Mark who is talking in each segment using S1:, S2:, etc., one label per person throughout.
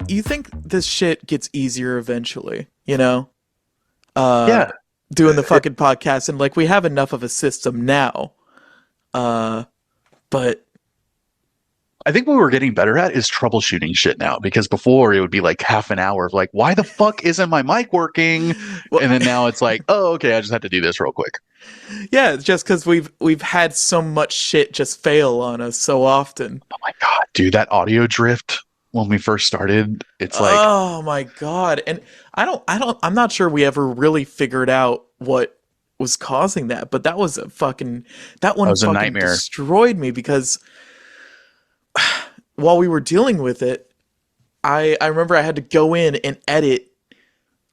S1: you think this shit gets easier eventually,
S2: Yeah.
S1: doing the fucking podcast, and like we have enough of a system now. Uh, but
S2: I think what we're getting better at is troubleshooting shit now, because before it would be like half an hour of like, why the fuck isn't my mic working?
S1: well,
S2: And then now it's like, oh, okay, I just have to do this real quick.
S1: yeah, it's just because we've had so much shit just fail on us so often.
S2: Oh my God, dude, that audio drift when we first started, it's like,
S1: Oh my god. And I'm not sure we ever really figured out what was causing that, but that
S2: that
S1: one
S2: was a
S1: fucking
S2: nightmare.
S1: destroyed me because while we were dealing with it, I remember I had to go in and edit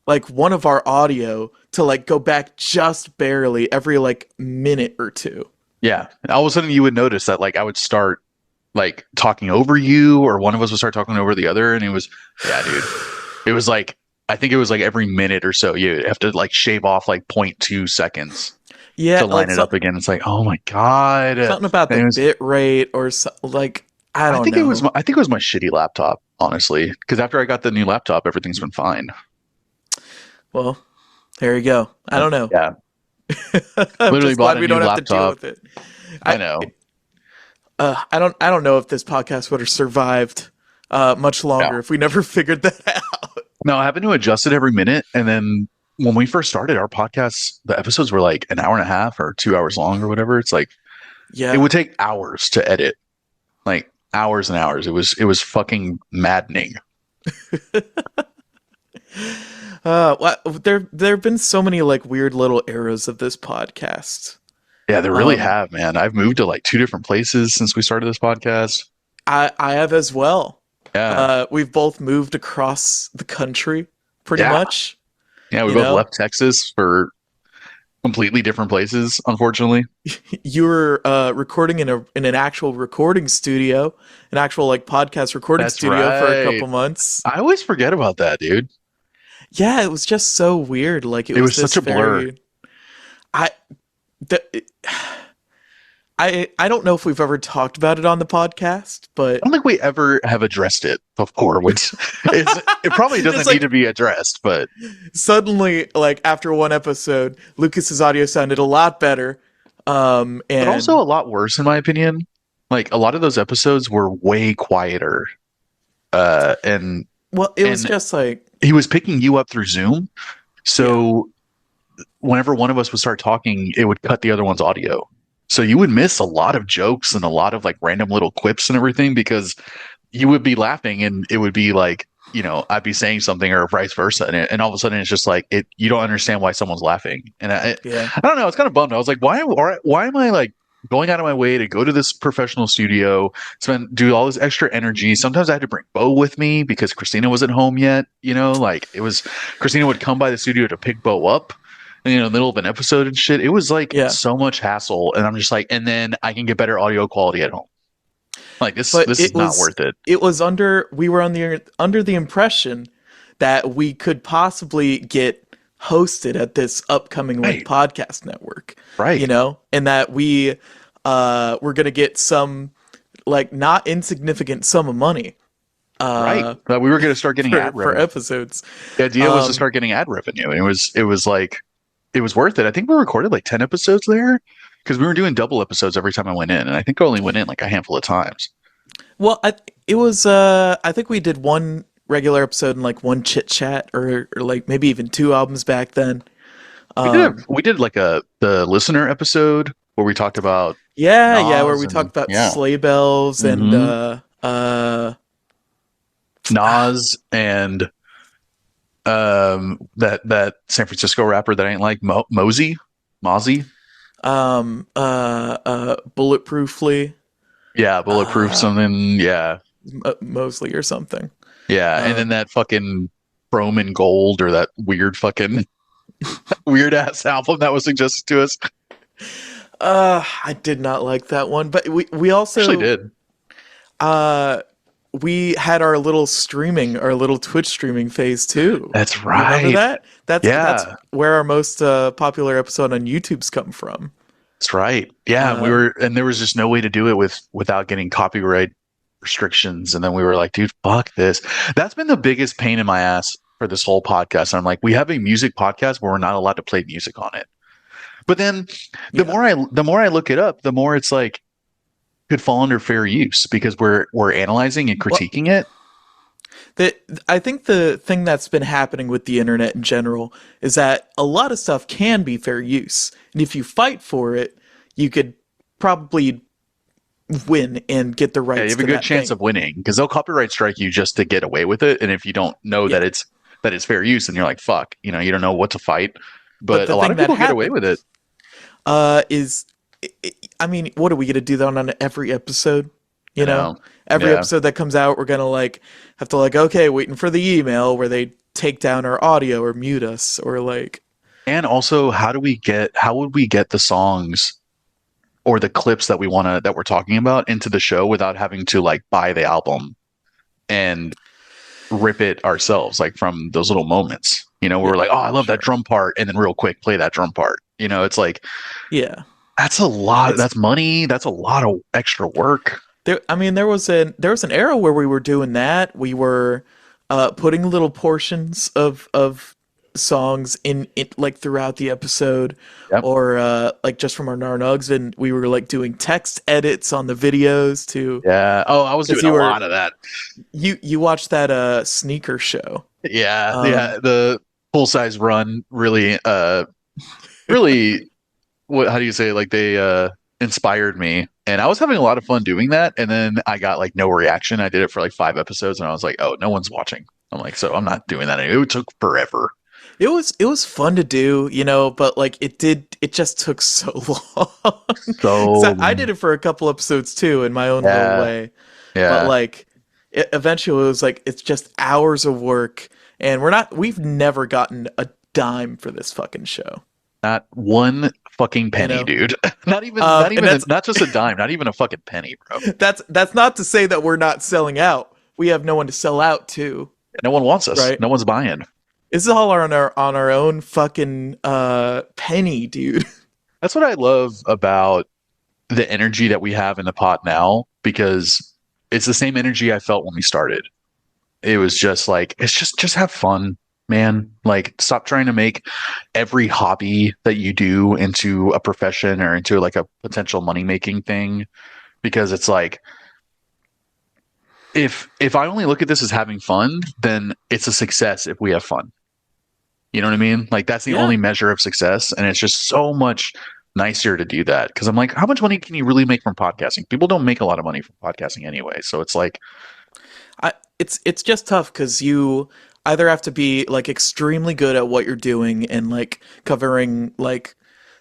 S1: like one of our audio to like go back just barely every like minute or two.
S2: Yeah. All of a sudden you would notice that like I would start like talking over you, or one of us would start talking over the other. And it was, yeah, dude, it was like, I think it was like every minute or so you have to like shave off like 0.2 seconds
S1: Yeah,
S2: to line
S1: like
S2: it up again. It's like, oh my God. And
S1: something about the
S2: it was,
S1: bit rate or like I don't know.
S2: I think it was my shitty laptop, honestly, because after I got the new laptop, everything's been fine.
S1: Well, there you go. I don't know.
S2: Yeah.
S1: I'm
S2: Literally
S1: just glad
S2: bought a
S1: we
S2: new
S1: don't have to deal
S2: laptop.
S1: with it.
S2: I
S1: I
S2: know.
S1: I don't know if this podcast would have survived much longer
S2: No.
S1: if we never figured that out.
S2: No, having to adjust it every minute. And then when we first started our podcast, the episodes were like an hour and a half or 2 hours long or whatever. It's like it
S1: Yeah.
S2: would take hours to edit. Like hours and hours. It was fucking maddening.
S1: There have been so many like weird little eras of this podcast.
S2: Yeah, they really
S1: Um,
S2: have, man. I've moved to like two different places since we started this podcast.
S1: I have as well.
S2: Yeah.
S1: We've both moved across the country, pretty
S2: Yeah.
S1: much.
S2: Yeah, we
S1: You
S2: both
S1: know,
S2: left Texas for completely different places, unfortunately.
S1: you were recording in an actual recording studio, an actual like podcast recording
S2: That's
S1: studio for a
S2: right.
S1: couple months.
S2: I always forget about that, dude.
S1: Yeah, it was just so weird. Like it
S2: It
S1: was
S2: was
S1: this
S2: such a blur.
S1: very I the, I don't know if we've ever talked about it on the podcast, but
S2: I don't think we ever have addressed it before, which it probably
S1: just
S2: doesn't need
S1: like
S2: to be addressed, but
S1: suddenly like after one episode, Lucas's audio sounded a lot better.
S2: also
S1: And
S2: a lot worse in my opinion. Like a lot of those episodes were way quieter. And
S1: well, it was
S2: and
S1: just like
S2: he was picking you up through Zoom.
S1: yeah.
S2: So whenever one of us would start talking, it would cut the other one's audio. So you would miss a lot of jokes and a lot of like random little quips and everything, because you would be laughing and it would be like, I'd be saying something or vice versa. And all of a sudden it's just like you don't understand why someone's laughing. And
S1: Yeah.
S2: I don't know. It's kind of bummed. I was like, why am I like going out of my way to go to this professional studio, do all this extra energy? Sometimes I had to bring Bo with me because Christina wasn't home yet. Like it was, Christina would come by the studio to pick Bo up, in the middle of an episode and shit. It was like
S1: Yeah.
S2: so much hassle, and I'm just like, and then I can get better audio quality at home. Like this
S1: But
S2: is not worth it.
S1: it was we were under the impression that we could possibly get hosted at this upcoming like
S2: Right,
S1: podcast network,
S2: right,
S1: and that we were gonna get some like not insignificant sum of money
S2: right.
S1: uh
S2: But we were going to start getting ad
S1: for
S2: revenue.
S1: episodes.
S2: The idea was to
S1: Um
S2: start getting ad revenue, and it was like it was worth it. I think we recorded like 10 episodes there because we were doing double episodes every time I went in, and I think I only went in like a handful of times.
S1: well, it was I think we did one regular episode and like one chit chat or like maybe even two albums back then. Um
S2: We did like the listener episode where we talked about
S1: Yeah, where
S2: Nas
S1: we talked
S2: and
S1: about
S2: yeah,
S1: sleigh bells and
S2: hmm Nas and that San Francisco rapper that I ain't like Mozzie.
S1: bulletproofly,
S2: Yeah, bulletproof
S1: uh
S2: something. Yeah,
S1: Mosley or something.
S2: yeah, and then
S1: Um
S2: that fucking Chrome and Gold, or that weird fucking weird ass album that was suggested to us.
S1: I did not like that one, but we
S2: Actually,
S1: also
S2: did.
S1: uh we had our little Twitch streaming phase too.
S2: That's
S1: You remember
S2: right.
S1: that? That's
S2: Yeah,
S1: where our most popular episode on YouTube's come from.
S2: that's right. Yeah,
S1: Uh
S2: and there was just no way to do it without getting copyright restrictions, and then we were like, dude, fuck this. That's been the biggest pain in my ass for this whole podcast. I'm like, we have a music podcast where we're not allowed to play music on it. But then
S1: Yeah.
S2: the more I look it up, the more it's like could fall under fair use because we're analyzing and
S1: Well,
S2: critiquing it.
S1: I think the thing that's been happening with the internet in general is that a lot of stuff can be fair use, and if you fight for it, you could probably win and get the
S2: Yeah, you
S1: rights
S2: have a
S1: to
S2: good
S1: that
S2: chance
S1: thing.
S2: of winning because they'll copyright strike you just to get away with it. And if you don't know
S1: Yeah,
S2: that it's fair use, and you're like, fuck, you don't know what to fight.
S1: but
S2: But
S1: the
S2: a lot
S1: thing
S2: of
S1: that
S2: people get away with it.
S1: happens is, I mean, what are we gonna do that on every episode?
S2: I
S1: You know,
S2: know.
S1: every
S2: Yeah.
S1: episode that comes out, we're gonna like have to like, okay, waiting for the email where they take down our audio or mute us or like,
S2: And also, how would we get the songs or the clips that we're talking about into the show without having to like buy the album and rip it ourselves, like from those little moments, where we're
S1: yeah,
S2: like, oh, I love that
S1: sure,
S2: drum part. And then real quick, play that drum part. It's like,
S1: yeah.
S2: that's a lot.
S1: It's
S2: That's money. That's a lot of extra work.
S1: there. I mean, there was an era where we were doing that. We were putting little portions of songs in it like throughout the episode,
S2: Yep.
S1: or like just from our Narnugs, and we were like doing text edits on the videos too.
S2: Yeah. Oh, I was
S1: Because
S2: doing
S1: you
S2: a
S1: were
S2: lot of that.
S1: you watched that sneaker show.
S2: Yeah.
S1: Um,
S2: Yeah. The full size run really, what, how do you say, like they inspired me. And I was having a lot of fun doing that. And then I got like no reaction. I did it for like 5 episodes and I was like, oh, no one's watching. I'm like, so I'm not doing that anymore. It took forever.
S1: it was fun to do, but like it just took so long. Because
S2: So,
S1: I did it for a couple episodes too in my own little
S2: yeah,
S1: way, but
S2: yeah.
S1: like eventually it was like it's just hours of work, and we've never gotten a dime for this fucking show,
S2: Not one fucking
S1: you
S2: penny,
S1: know.
S2: dude. Not
S1: And
S2: even, not just a dime, not even a fucking penny, bro.
S1: that's not to say that we're not selling out. We have no one to sell out to,
S2: No one wants us.
S1: right?
S2: No one's buying.
S1: This is all on our own fucking penny, dude.
S2: That's what I love about the energy that we have in the pot now because it's the same energy I felt when we started. It was just like it's just have fun, man. Like stop trying to make every hobby that you do into a profession or into like a potential money making thing because it's like if I only look at this as having fun, then it's a success if we have fun. You know what I mean? Like that's the
S1: Yeah.
S2: only measure of success, and it's just so much nicer to do that because I'm like, how much money can you really make from podcasting? People don't make a lot of money from podcasting anyway, so it's like,
S1: It's just tough because you either have to be like extremely good at what you're doing and like covering like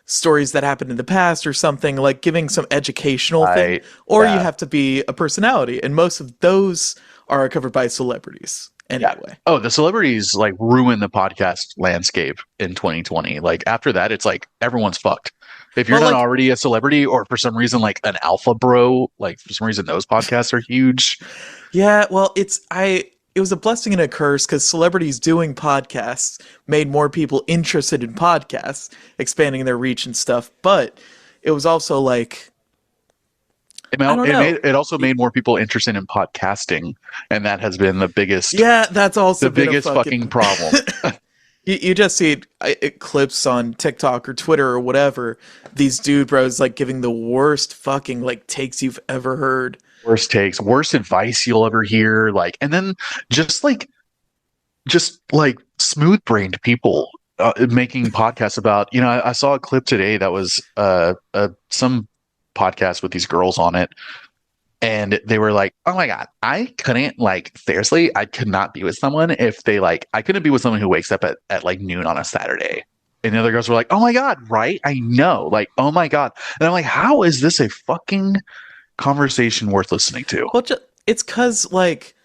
S1: stories that happened in the past or something, like giving some educational thing,
S2: I
S1: or you
S2: yeah,
S1: have to be a personality, and most of those are covered by celebrities
S2: yeah.
S1: anyway.
S2: Oh, the celebrities like ruin the podcast landscape in 2020. Like after that, it's like everyone's fucked. If you're
S1: But
S2: not
S1: like,
S2: already a celebrity, or for some reason like an alpha bro, like for some reason those podcasts are huge.
S1: yeah, well, it was a blessing and a curse because celebrities doing podcasts made more people interested in podcasts, expanding their reach and stuff. But it was also like, I don't know.
S2: It also made more people interested in podcasting, and that has been
S1: Yeah, that's also
S2: the
S1: been a
S2: biggest
S1: fucking.
S2: fucking problem.
S1: You just see clips on TikTok or Twitter or whatever. These dude bros like giving the worst fucking like takes you've ever heard.
S2: Worst takes, worst advice you'll ever hear, like, and then just like just like smooth brained people making podcasts about. I saw a clip today that was some podcast with these girls on it, and they were like, "Oh my god, I couldn't like seriously, I could not be with someone if they like I couldn't be with someone who wakes up at like noon on a Saturday." And the other girls were like, "Oh my god, right? I know, like, oh my god." And I'm like, "How is this a fucking conversation worth listening to?"
S1: Well, it's cause like,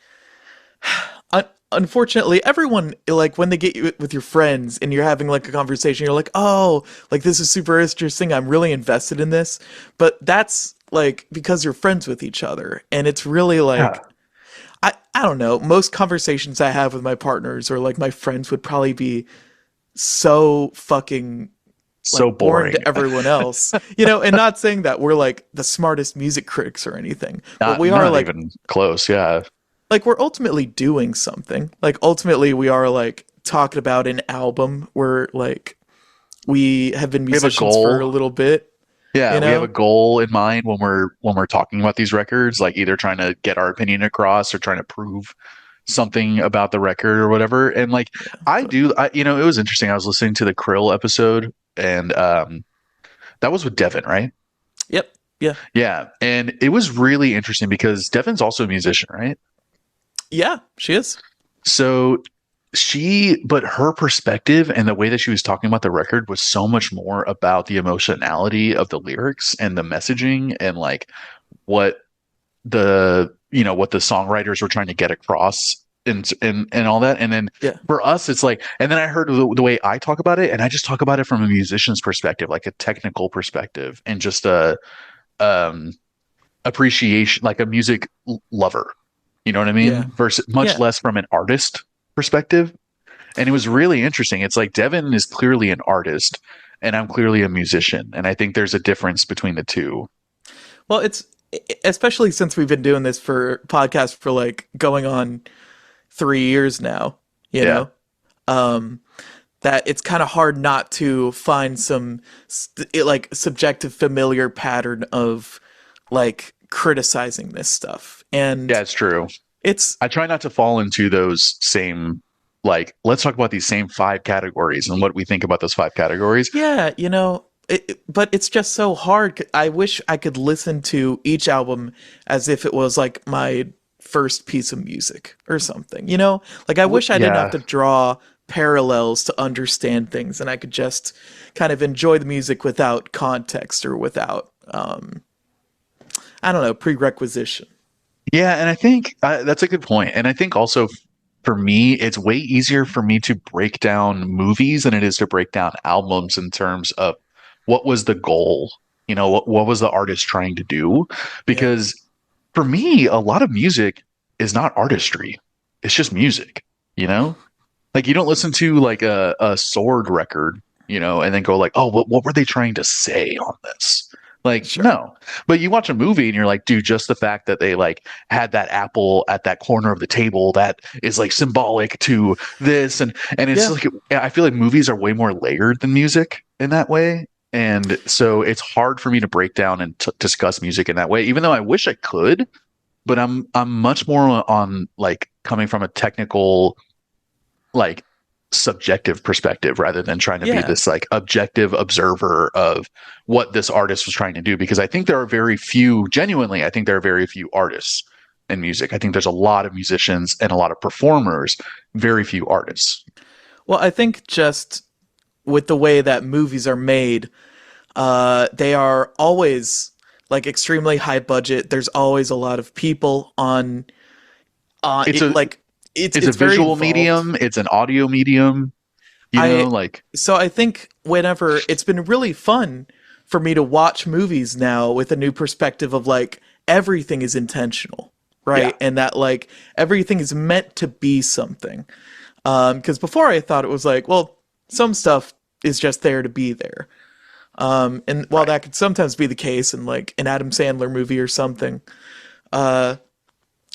S1: unfortunately, everyone like when they get you with your friends and you're having like a conversation, you're like, oh, like this is super interesting. I'm really invested in this. But that's like because you're friends with each other, and it's really
S2: Yeah.
S1: like I don't know. Most conversations I have with my partners or like my friends would probably be so fucking
S2: So
S1: like boring
S2: boring.
S1: to everyone else, and not saying that we're like the smartest music critics or anything, but
S2: Not
S1: we are
S2: not
S1: like
S2: even close. Yeah.
S1: we're ultimately doing something. Like ultimately we are like talking about an album where like we have been
S2: We have a
S1: musicians for a
S2: goal.
S1: little bit,
S2: Yeah,
S1: you
S2: we have a
S1: know?
S2: goal in mind when we're talking about these records, like either trying to get our opinion across or trying to prove something about the record or whatever. And like
S1: Yeah.
S2: I
S1: But
S2: do, it was interesting. I was listening to the Krill episode, and that was with Devin, right?
S1: yep. Yeah.
S2: Yeah, and it was really interesting because Devin's also a musician, right?
S1: Yeah, she is.
S2: So but her perspective and the way that she was talking about the record was so much more about the emotionality of the lyrics and the messaging and like what what the songwriters were trying to get across and all that. And then
S1: Yeah.
S2: for us it's like, and then I heard the way I talk about it, and I just talk about it from a musician's perspective, like a technical perspective, and just a um appreciation, like a music lover, you know what I
S1: Yeah.
S2: mean, versus much
S1: Yeah.
S2: less from an artist perspective. And it was really interesting. It's like Devin is clearly an artist and I'm clearly a musician, and I think there's a difference between the two.
S1: Well, it's especially since we've been doing this for podcast for like going on 3 years now, you
S2: Yeah.
S1: know? Um that it's kind of hard not to find some like subjective familiar pattern of like criticizing this stuff.
S2: Yeah,
S1: And
S2: it's true.
S1: it's
S2: I try not to fall into those same, like, let's talk about these same five categories and what we think about those five categories.
S1: yeah, but it's just so hard. I wish I could listen to each album as if it was like my first piece of music or something, Like I wish I didn't have
S2: Yeah.
S1: to draw parallels to understand things and I could just kind of enjoy the music without context or without I don't know, prerequisition.
S2: Yeah. And I think that's a good point. And I think also for me, it's way easier for me to break down movies than it is to break down albums in terms of what was the goal, what was the artist trying to do?
S1: Yeah.
S2: Because for me, a lot of music is not artistry. It's just music, you know? Like you don't listen to like a sword record, and then go like, oh, what were they trying to say on this? Like,
S1: Sure.
S2: no. But you watch a movie and you're like, dude, just the fact that they like had that apple at that corner of the table, that is like symbolic to this. And it's
S1: Yeah.
S2: like, I feel like movies are way more layered than music in that way. And so it's hard for me to break down and discuss music in that way, even though I wish I could. But I'm much more on like coming from a technical, like subjective perspective rather than trying to be
S1: Yeah.
S2: this like objective observer of what this artist was trying to do, because I think there are very few, genuinely I think there are very few artists in music. I think there's a lot of musicians and a lot of performers, very few artists.
S1: Well, I think just with the way that movies are made, they are always like extremely high budget. There's always a lot of people on
S2: It's
S1: it,
S2: a
S1: like it's
S2: it's a
S1: it's very
S2: visual
S1: involved.
S2: medium, it's an audio medium,
S1: I
S2: like
S1: so I think whenever it's been really fun for me to watch movies now with a new perspective of like everything is intentional,
S2: yeah,
S1: right? And that like everything is meant to be something. Because before I thought it was like, well, some stuff is just there to be there. And while
S2: right.
S1: that could sometimes be the case in like an Adam Sandler movie or something, uh,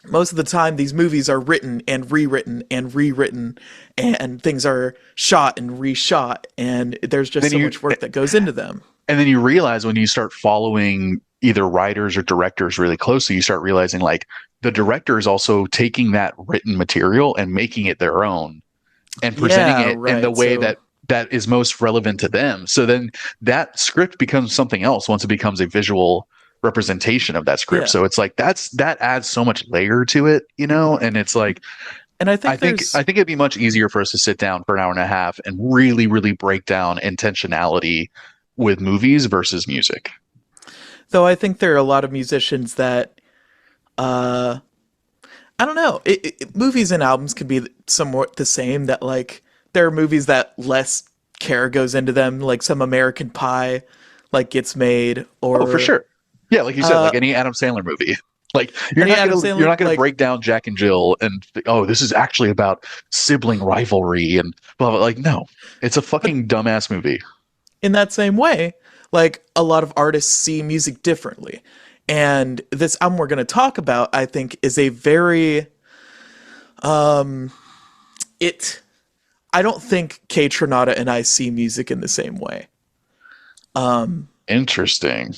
S1: most of the time these movies are written and rewritten and rewritten, and things are shot and reshot, and there's just
S2: Then
S1: so
S2: you
S1: much work that goes into them.
S2: And then you realize when you start following either writers or directors really closely, you start realizing like the director is also taking that written material and making it their own and presenting
S1: Yeah,
S2: it in the
S1: right.
S2: way
S1: So
S2: that is most relevant to them. So then that script becomes something else once it becomes a visual representation of that script.
S1: yeah,
S2: So it's like that adds so much layer to it, and it's like
S1: and I
S2: I
S1: think
S2: think
S1: there's
S2: I think it'd be much easier for us to sit down for an hour and a half and really, really break down intentionality with movies versus music.
S1: though I think there are a lot of musicians that uh I don't know. Movies and albums can be somewhat the same. That like there are movies that less care goes into them, like some American Pie, like gets made,
S2: Oh, for
S1: or
S2: sure. Yeah, like you said,
S1: uh,
S2: like any Adam Sandler movie. Like
S1: any Adam
S2: you're
S1: Sandler.
S2: not gonna
S1: Like
S2: break down Jack and Jill and oh, this is actually about sibling rivalry and blah blah. Like no, it's a
S1: but
S2: fucking dumbass movie.
S1: in that same way, like a lot of artists see music differently. And this album we're going to talk about, I think, is a very it. I don't think Kaytranada and I see music in the same way.
S2: Interesting.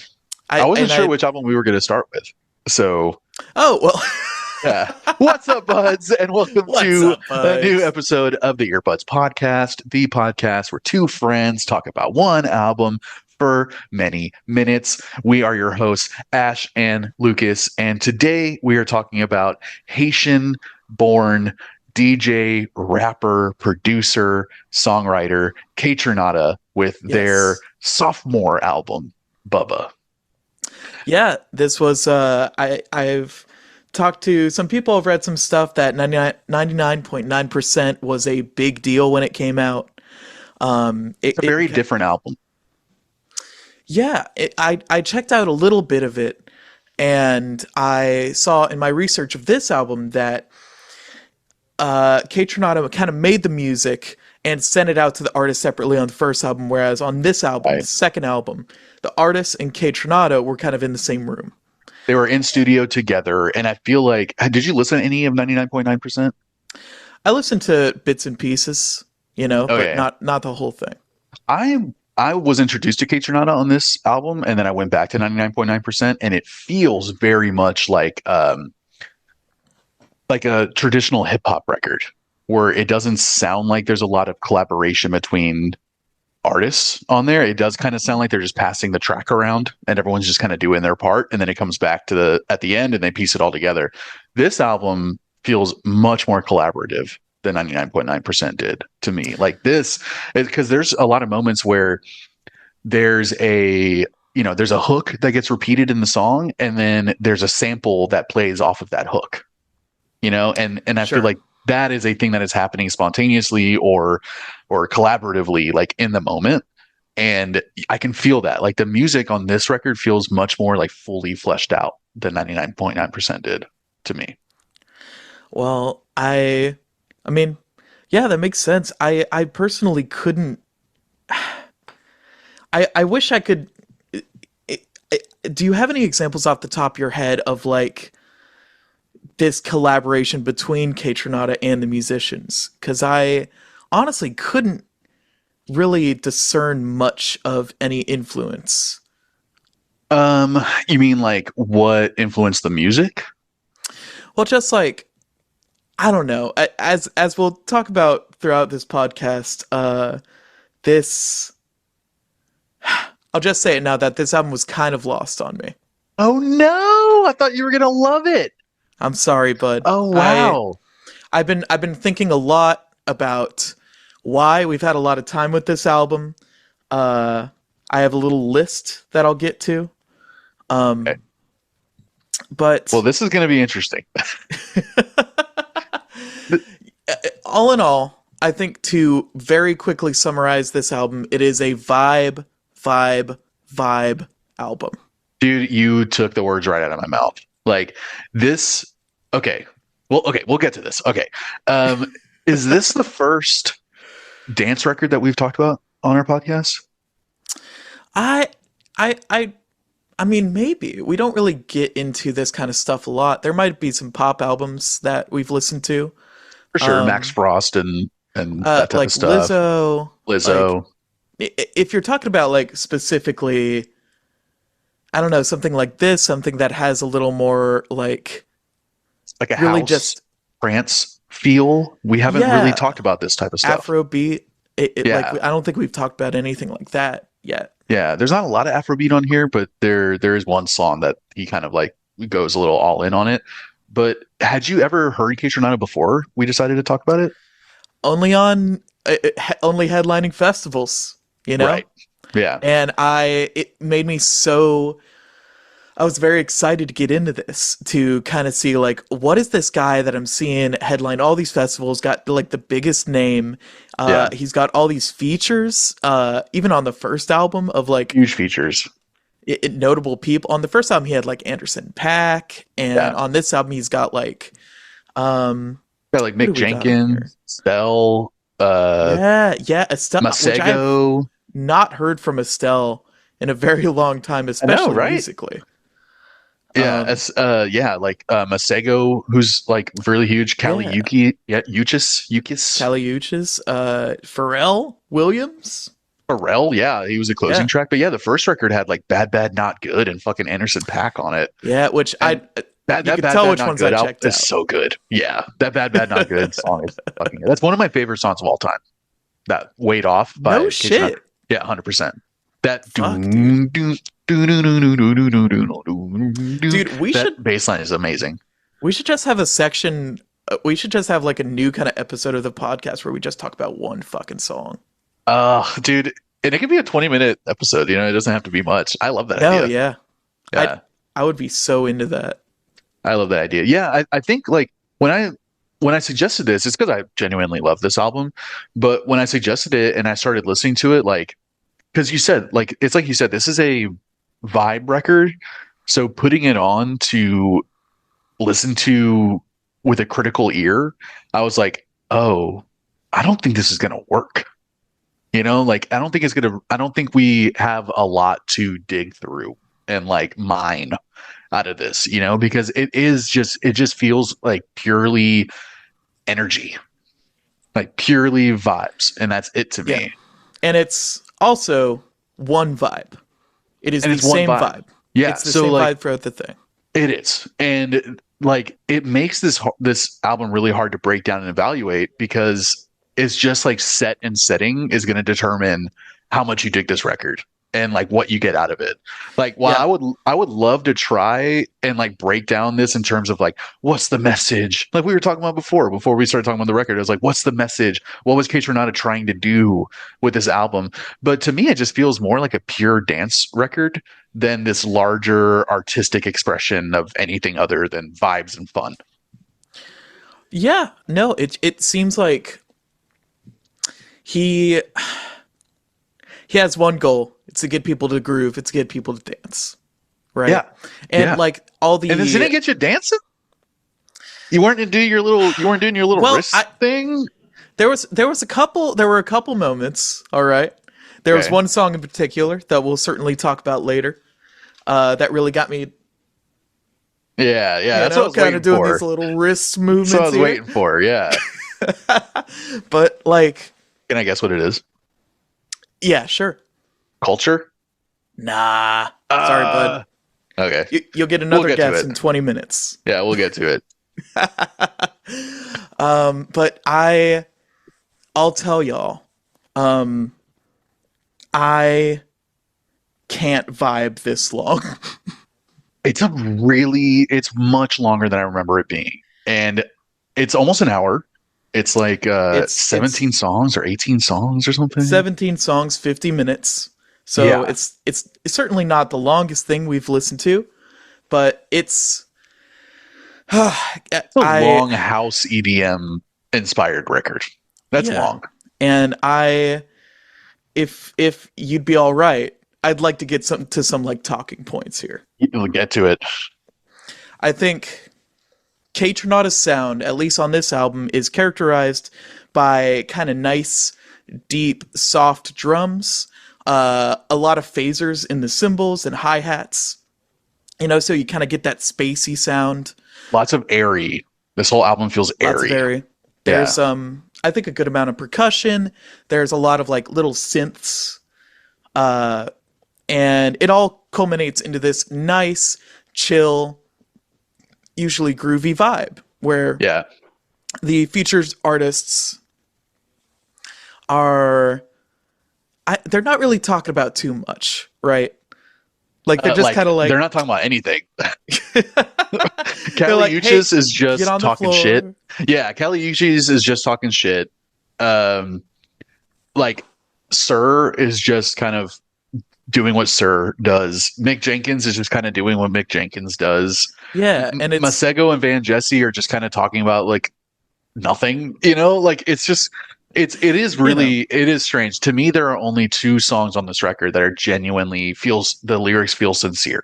S2: I
S1: I
S2: wasn't
S1: and
S2: sure
S1: I
S2: which album we were going to start with. So,
S1: oh well.
S2: yeah. What's up, buds? And welcome
S1: What's
S2: to
S1: up,
S2: a new
S1: buds?
S2: episode of the Earbuds Podcast, the podcast where two friends talk about one album for many minutes. We are your hosts, Ash and Lucas, and today we are talking about Haitian born DJ, rapper, producer, songwriter Kaytranada with their
S1: Yes.
S2: sophomore album, Bubba.
S1: Yeah, this was I've talked to some people, I've read some stuff that 99.9% was a big deal when it came out.
S2: It's a very different album.
S1: Yeah, I checked out a little bit of it, and I saw in my research of this album that Kaytranada kind of made the music and sent it out to the artist separately on the first album, whereas on this album, the
S2: Right.
S1: second album, the artist and Kaytranada were kind of in the same room.
S2: They were in studio together, and I feel like, did you listen to any of 99.9%?
S1: I listened to bits and pieces, but
S2: Okay.
S1: not the whole thing.
S2: I I was introduced to Kaytranada on this album, and then I went back to 99.9%, and it feels very much like a traditional hip hop record, where it doesn't sound like there's a lot of collaboration between artists on there. It does kind of sound like they're just passing the track around and everyone's just kind of doing their part, and then it comes back to the at the end and they piece it all together. This album feels much more collaborative than 99.9% did to me. Like this, because there's a lot of moments where there's there's a hook that gets repeated in the song, and then there's a sample that plays off of that hook. And I feel
S1: Sure.
S2: like that is a thing that is happening spontaneously or collaboratively, like in the moment. And I can feel that. Like the music on this record feels much more like fully fleshed out than 99.9% did to me.
S1: Well, I mean, yeah, that makes sense. I personally couldn't. I wish I could. I- Do you have any examples off the top of your head of like this collaboration between Kaytranada and the musicians? Because I honestly couldn't really discern much of any influence.
S2: You mean like what influenced the music?
S1: Well, just like I don't know. As we'll talk about throughout this podcast, this I'll just say it now that this album was kind of lost on me.
S2: Oh no, I thought you were gonna love it.
S1: I'm sorry, bud.
S2: Oh
S1: I
S2: wow.
S1: I've been thinking a lot about why we've had a lot of time with this album. I have a little list that I'll get to.
S2: Okay.
S1: But
S2: Well, this is gonna be interesting.
S1: all in all, I think to very quickly summarize this album, it is a vibe, vibe album.
S2: Dude, you took the words right out of my mouth. Like this, okay. Well, okay, we'll get to this. Okay. Is this the first dance record that we've talked about on our podcast?
S1: I I I I mean maybe. We don't really get into this kind of stuff a lot. There might be some pop albums that we've listened to.
S2: For sure, Max
S1: Um
S2: Frost and that type of
S1: like
S2: stuff.
S1: Lizzo, like
S2: Lizzo,
S1: if you're talking about like specifically, I don't know, something like this, something that has a little more like
S2: like a
S1: really
S2: house
S1: just
S2: trance feel. We haven't really
S1: yeah,
S2: talked about this type of stuff.
S1: Afrobeat. Like
S2: Yeah.
S1: I don't think we've talked about anything like that yet.
S2: Yeah. There's not a lot of Afrobeat on here, but there is one song that he kind of like goes a little all in on it. But had you ever heard Kaytranada before we decided to talk about it?
S1: Only on only headlining festivals, you know?
S2: Right. Yeah.
S1: And it made me so I was very excited to get into this to kind of see like what is this guy that I'm seeing headline all these festivals, got like the biggest name.
S2: Yeah.
S1: He's got all these features, even on the first album of like
S2: Huge features.
S1: notable people. On the first album he had like Anderson Paak, and
S2: Yeah.
S1: on this album he's got like
S2: Got like
S1: who do
S2: Mick
S1: we got on here?
S2: Jenkins, Bell,
S1: Yeah, yeah, Estelle, which I've
S2: Masego.
S1: not heard from Estelle in a very long time,
S2: I know,
S1: especially
S2: right?
S1: musically.
S2: Yeah,
S1: Um,
S2: it's like Masego, who's like really huge. Kali
S1: yeah,
S2: Yuki, yeah, Yukis,
S1: Kali Uchis, Pharrell Williams.
S2: Pharrell, yeah, he was a closing
S1: Yeah,
S2: track. But yeah, the first record had like Bad Bad Not Good and fucking Anderson .Paak on it.
S1: yeah, which
S2: And
S1: you
S2: that
S1: could
S2: Bad
S1: tell
S2: Bad
S1: which
S2: Not
S1: ones I
S2: Good album
S1: checked
S2: is
S1: out.
S2: so good. Yeah, that Bad Bad Not Good song is fucking good. That's one of my favorite songs of all time. That Weight Off
S1: No
S2: by Kaytranada.
S1: shit.
S2: Yeah, 100%. That
S1: Fuck, dude.
S2: doom doom doo doo doo doo doo doo doo doo doo doo.
S1: Dude,
S2: That bass line is amazing.
S1: we should just have a section. We should just have like a new kind of episode of the podcast where we just talk about one fucking song.
S2: Dude, and it could be a 20-minute episode, it doesn't have to be much. I love that
S1: No,
S2: idea.
S1: yeah,
S2: Yeah,
S1: I would be so into that.
S2: I love that idea. Yeah, I think like when I suggested this, it's because I genuinely love this album. But when I suggested it and I started listening to it, like, because you said, like, it's like you said, this is a vibe record. So putting it on to listen to with a critical ear, I was like, oh, I don't think this is gonna work. Like I don't think we have a lot to dig through and like mine out of this, because it just feels like purely energy, like purely vibes, and that's it to
S1: Yeah,
S2: me.
S1: and it's also one vibe. It is
S2: And
S1: the
S2: it's one
S1: same
S2: vibe.
S1: vibe.
S2: Yeah,
S1: It's the
S2: so
S1: same
S2: like
S1: vibe throughout the thing.
S2: it is. And like it makes this album really hard to break down and evaluate because it's just like set and setting is going to determine how much you dig this record and like what you get out of it. Like while
S1: Yeah,
S2: I would love to try and like break down this in terms of like what's the message? Like we were talking about before we started talking about the record. It was like what's the message? What was Kaytranada trying to do with this album? But to me it just feels more like a pure dance record than this larger artistic expression of anything other than vibes and fun.
S1: yeah. No, it seems like he he has one goal. It's to get people to groove. It's to get people to dance, right?
S2: Yeah.
S1: And
S2: Yeah.
S1: like all the
S2: And then didn't it get you dancing? You weren't doing your little
S1: well,
S2: wrist thing?
S1: there were a couple moments. All right, there was
S2: Okay.
S1: one song in particular that we'll certainly talk about later. That really got me,
S2: Yeah, yeah. That's what I was
S1: kind
S2: waiting
S1: of doing
S2: for.
S1: these little wrist
S2: That's what I
S1: movements
S2: was
S1: here.
S2: waiting for. Yeah.
S1: But like,
S2: Can I guess what it is?
S1: yeah, sure.
S2: Culture?
S1: Nah, sorry, bud.
S2: Okay.
S1: You'll get another
S2: get to
S1: guess
S2: it.
S1: in 20 minutes.
S2: Yeah, we'll get to it.
S1: But I'll tell y'all, I can't vibe this long.
S2: It's much longer than I remember it being. And it's almost an hour. It's like
S1: It's
S2: 17 songs or 18 songs or something.
S1: 17 songs, 50 minutes. So
S2: Yeah.
S1: it's certainly not the longest thing we've listened to, but it's
S2: It's a long house EDM inspired record. That's
S1: Yeah.
S2: long.
S1: and if you'd be all right, I'd like to get some like talking points here.
S2: We'll get to it.
S1: I think Kaytranada's sound, at least on this album, is characterized by kind of nice, deep, soft drums, a lot of phasers in the cymbals and hi-hats. So you kind of get that spacey sound.
S2: Lots of airy. This whole album feels
S1: Lots of
S2: airy.
S1: airy. There's I think a good amount of percussion. There's a lot of like little synths. And it all culminates into this nice, chill, usually groovy vibe where
S2: Yeah.
S1: the features artists are they're not really talking about too much, right? Like they're just kind of like
S2: they're not talking about anything.
S1: they're
S2: Kali
S1: like,
S2: Uchis
S1: "Hey,
S2: is
S1: get
S2: just
S1: on the
S2: talking
S1: floor."
S2: shit. Yeah, Kali Uchis is just talking shit. Like Sir is just kind of doing what Sir does. Mick Jenkins is just kind of doing what Mick Jenkins does.
S1: Yeah, and it's
S2: Masego and Van Jesse are just kind of talking about like nothing, like it is strange. To me, there are only two songs on this record that are genuinely the lyrics feel sincere.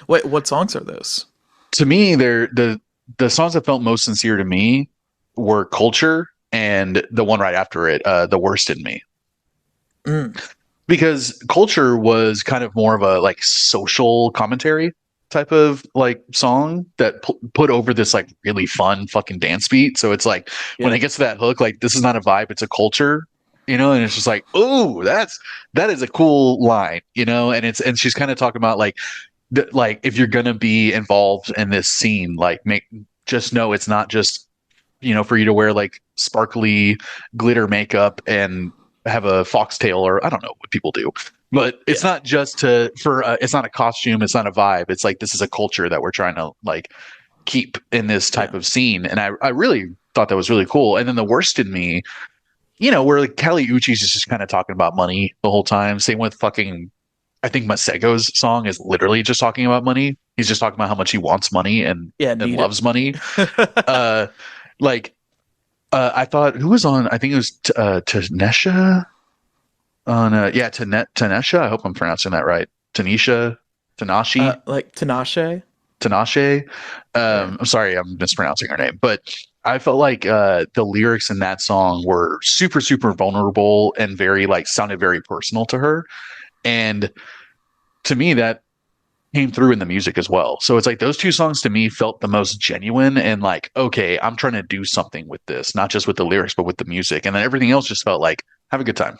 S1: wait, what songs are those?
S2: To me, the songs that felt most sincere to me were Culture and the one right after it, The Worst in Me.
S1: Mm,
S2: because Culture was kind of more of a like social commentary type of like song that put over this like really fun fucking dance beat. So it's like when
S1: yeah,
S2: it gets to that hook, like this is not a vibe, it's a culture, and it's just like, oh, that is a cool line, and she's kind of talking about like like if you're gonna be involved in this scene, like make just know it's not just for you to wear like sparkly glitter makeup and have a foxtail, or I don't know what people do, but it's
S1: yeah,
S2: not just it's not a costume, it's not a vibe. It's like this is a culture that we're trying to like keep in this
S1: yeah.
S2: type of scene, and I really thought that was really cool. And then the worst in me, where like Kali Uchis is just kind of talking about money the whole time. Same with fucking. I think Masego's song is literally just talking about money. He's just talking about how much he wants money
S1: Yeah,
S2: and
S1: need
S2: loves money.
S1: it.
S2: Uh, like I thought who was on? I think it was Tanesha on. Tanesha. I hope I'm pronouncing that right. Tanisha, Tanashi,
S1: Like Tinashe.
S2: Tinashe.
S1: Yeah,
S2: I'm sorry, I'm mispronouncing her name, but I felt like the lyrics in that song were super, super vulnerable and very like sounded very personal to her, and to me that came through in the music as well. So it's like those two songs to me felt the most genuine and like, okay, I'm trying to do something with this, not just with the lyrics, but with the music. And then everything else just felt like have a good time,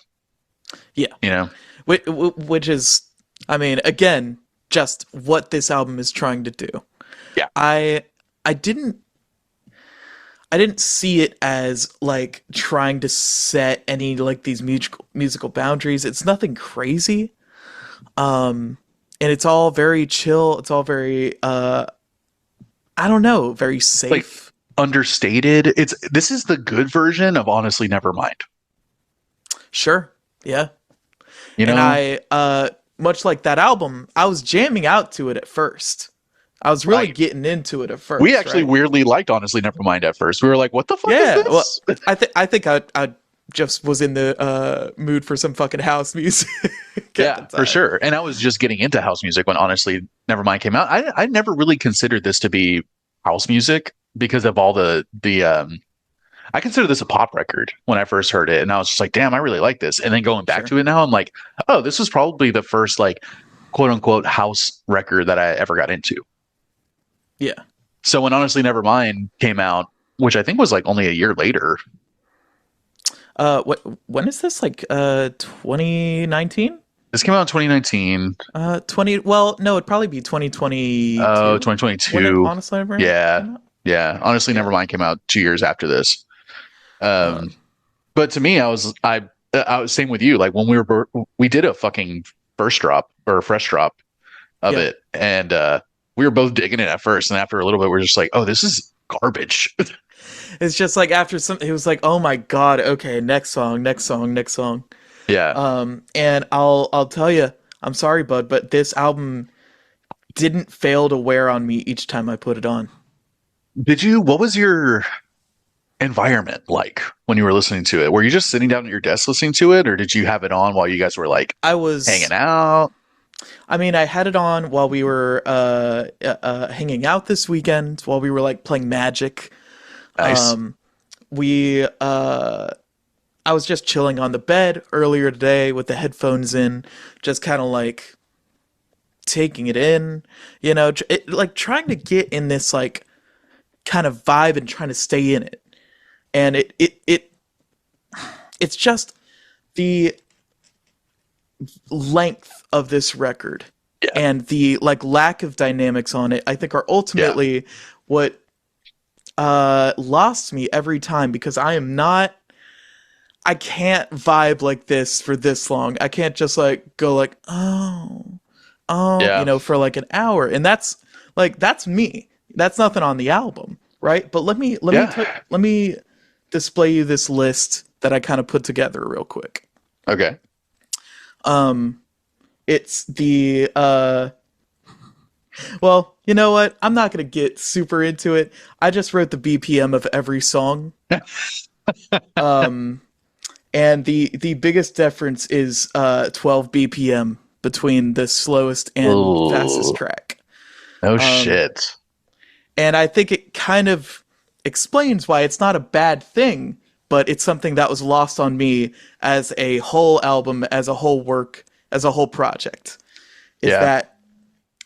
S1: yeah.
S2: you know?
S1: Which is, I mean, again, just what this album is trying to do.
S2: Yeah.
S1: I I didn't I didn't see it as like trying to set any like these musical boundaries. It's nothing crazy. And it's all very chill. It's all very I don't know, very
S2: Like
S1: safe.
S2: understated. This is the good version of Honestly Nevermind,
S1: Sure. Yeah.
S2: you
S1: And
S2: know?
S1: I much like that album, I was jamming out to it at first. I was really
S2: Right.
S1: getting into it at
S2: We
S1: first,
S2: actually
S1: right?
S2: weirdly liked Honestly Nevermind at first. We were like, what the fuck is
S1: Yeah. Well,
S2: this?
S1: I think I just was in the mood for some fucking house music at the
S2: Yeah, for
S1: time.
S2: sure. And I was just getting into house music when Honestly Nevermind came out. I never really considered this to be house music because of all the I consider this a pop record when I first heard it, and I was just like, damn, I really like this. And then going back
S1: Sure.
S2: to it now, I'm like, oh, this was probably the first like quote unquote house record that I ever got into.
S1: Yeah.
S2: So when Honestly Nevermind came out, which I think was like only a year later,
S1: What when is this? Like 2019?
S2: this came out in 2019,
S1: 20, well, no, it'd probably be 2022 when it
S2: 2022.
S1: honestly ever
S2: Yeah.
S1: came out.
S2: Yeah. Honestly
S1: Yeah.
S2: Nevermind came out 2 years after this. Um, but to me, I was same with you. Like when we did a fucking first drop or a fresh drop of
S1: Yeah.
S2: it, and we were both digging it at first, and after a little bit, we're just like, oh, this is garbage.
S1: It's just like after some, it was like, oh my God, okay, next song, next song, next song.
S2: Yeah.
S1: And I'll tell you, I'm sorry, bud, but this album didn't fail to wear on me each time I put it on.
S2: Did you? What was your environment like when you were listening to it? Were you just sitting down at your desk listening to it, or did you have it on while you guys were like
S1: I
S2: hanging
S1: was,
S2: out?
S1: I mean, I had it on while we were hanging out this weekend, while we were like playing Magic.
S2: Nice.
S1: We I was just chilling on the bed earlier today with the headphones in, just kind of like taking it in, like trying to get in this like kind of vibe and trying to stay in it. And it's just the length of this record
S2: Yeah.
S1: and the like lack of dynamics on it, I think are
S2: Yeah.
S1: ultimately what lost me every time because I can't vibe like this for this long. I can't just like go like,
S2: Yeah.
S1: for like an hour. And that's me. That's nothing on the album, right? But
S2: Yeah.
S1: let me display you this list that I kind of put together real quick.
S2: Okay.
S1: It's the well, you know what? I'm not going to get super into it. I just wrote the BPM of every song. And the biggest difference is 12 BPM between the slowest and fastest
S2: Oh,
S1: track.
S2: no shit.
S1: And I think it kind of explains why it's not a bad thing, but it's something that was lost on me as a whole album, as a whole work, as a whole project. Is
S2: Yeah.
S1: that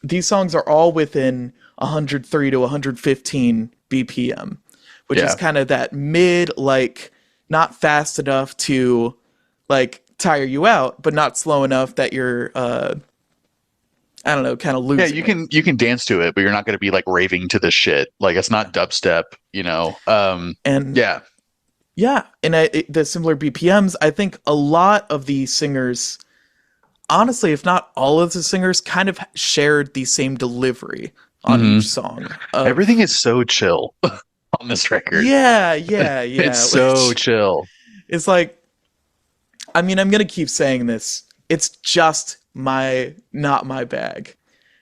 S1: these songs are all within 103 to 115 BPM, which is
S2: Yeah.
S1: kind of that mid, like, not fast enough to, like, tire you out, but not slow enough that you're, I don't know, kind of
S2: Yeah,
S1: losing it.
S2: you can dance to it, but you're not going to be like raving to this shit. Like it's not dubstep, you know.
S1: And
S2: Yeah.
S1: yeah, and the similar BPMs, I think a lot of the singers, honestly, if not all of the singers, kind of shared the same delivery on
S2: Hmm.
S1: each song.
S2: Everything
S1: Of
S2: is so chill on this record.
S1: yeah, yeah, yeah.
S2: It's so
S1: Which
S2: chill.
S1: is like, I mean, I'm gonna keep saying this. It's just not my bag.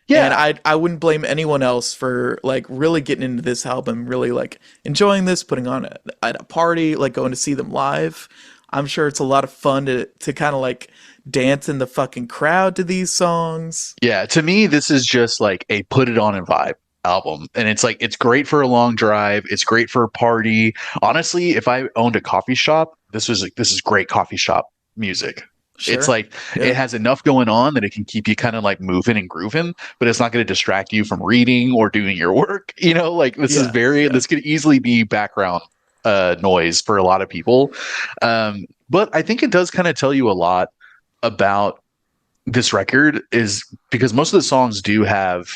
S1: And
S2: Yeah.
S1: I wouldn't blame anyone else for like really getting into this album, really like enjoying this, putting on at a party, like going to see them live. I'm sure it's a lot of fun to kind of like dance in the fucking crowd to these songs.
S2: Yeah, to me, this is just like a put it on and vibe album. And it's like, it's great for a long drive. It's great for a party. Honestly, if I owned a coffee shop, this is great coffee shop music. It's
S1: Sure.
S2: like, it
S1: Yeah.
S2: has enough going on that it can keep you kind of like moving and grooving, but it's not going to distract you from reading or doing your work. You know, like
S1: Yeah. Yeah.
S2: this could easily be background noise for a lot of people. But I think it does kind of tell you a lot about this record is because most of the songs do have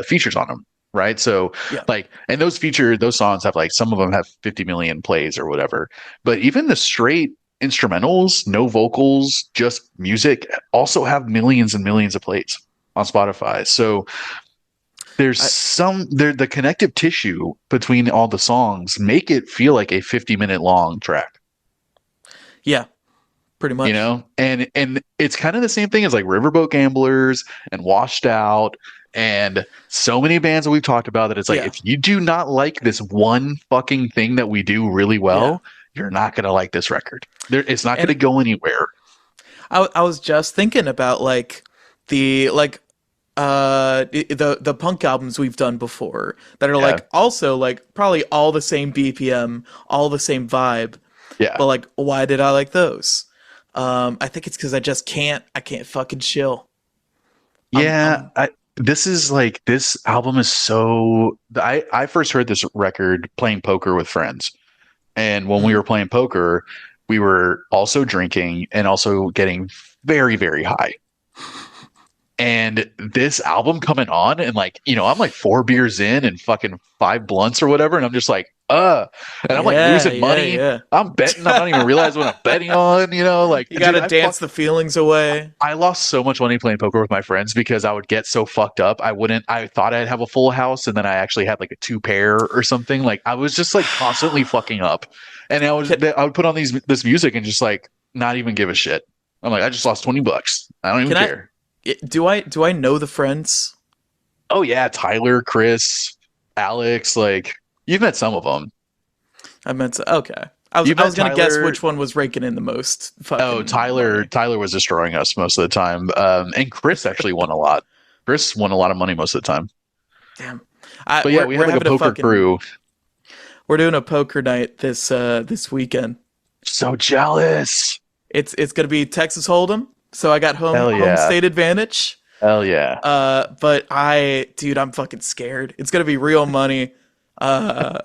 S2: features on them, right? So
S1: Yeah.
S2: like, and those songs have like, some of them have 50 million plays or whatever, but even the straight instrumentals, no vocals, just music, also have millions and millions of plays on Spotify. So there's
S1: I
S2: the connective tissue between all the songs make it feel like a 50-minute long track,
S1: yeah, pretty
S2: you
S1: much.
S2: know. And it's kind of the same thing as like Riverboat Gamblers and Washed Out and so many bands that we've talked about, that it's like,
S1: Yeah.
S2: if you do not like this one fucking thing that we do really
S1: Yeah.
S2: well, you're not going to like this record. It's not going to
S1: And
S2: go anywhere.
S1: I was just thinking about like the like the punk albums we've done before that are
S2: Yeah.
S1: like also like probably all the same BPM, all the same vibe,
S2: Yeah.
S1: but like why did I like those? I think it's because I can't fucking chill.
S2: Yeah,
S1: I'm
S2: this is like, this album is so, I first heard this record playing poker with friends. And when we
S1: mm,
S2: were playing poker, we were also drinking and also getting very, very high. And this album coming on, and like, you know, I'm like 4 beers in and fucking 5 blunts or whatever, and I'm just like, and I'm like
S1: yeah,
S2: losing
S1: yeah,
S2: money.
S1: yeah.
S2: I'm betting. I'm not even realizing what I'm betting on. You know, like,
S1: You
S2: dude,
S1: gotta dance the feelings away.
S2: I lost so much money playing poker with my friends because I would get so fucked up. I thought I'd have a full house, and then I actually had like a two pair or something. Like I was just like constantly fucking up. And
S1: Can,
S2: I would put on this music and just like not even give a shit. I'm like, I just lost $20. I don't even
S1: can
S2: care.
S1: do I know the friends?
S2: Oh yeah, Tyler, Chris, Alex, like you've met some of them.
S1: I meant to. Okay. I was
S2: You've
S1: I
S2: met
S1: was gonna guess
S2: Tyler.
S1: which one was raking in the most
S2: Oh,
S1: fucking money.
S2: Tyler was destroying us most of the time. And Chris actually won a lot. Chris won a lot of money most of the time.
S1: Damn.
S2: But yeah, we
S1: We're
S2: had like a
S1: having a
S2: poker
S1: fucking
S2: crew.
S1: we're doing a poker night this weekend.
S2: So jealous.
S1: It's gonna be Texas Hold'em, so I got
S2: Hell
S1: home
S2: yeah.
S1: state advantage.
S2: Hell yeah.
S1: But dude, I'm fucking scared. It's gonna be real money. Uh,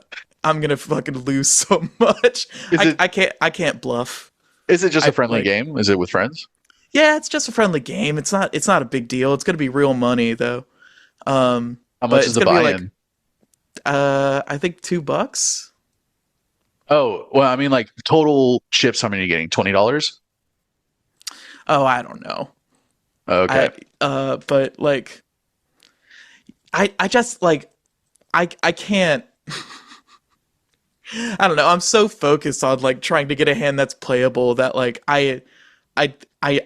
S1: I'm gonna fucking lose so much.
S2: Is it
S1: I can't bluff.
S2: is it just a
S1: I
S2: friendly
S1: like
S2: game? Is it with friends?
S1: yeah, it's just a friendly game. It's not a big deal. It's gonna be real money though.
S2: How
S1: But
S2: much is
S1: it's
S2: the
S1: gonna be like
S2: buy-in?
S1: I think $2.
S2: Oh, well, I mean like total chips, how many are you getting? $20?
S1: Oh, I don't know.
S2: Okay.
S1: But like I just like I can't I don't know. I'm so focused on like trying to get a hand that's playable that like I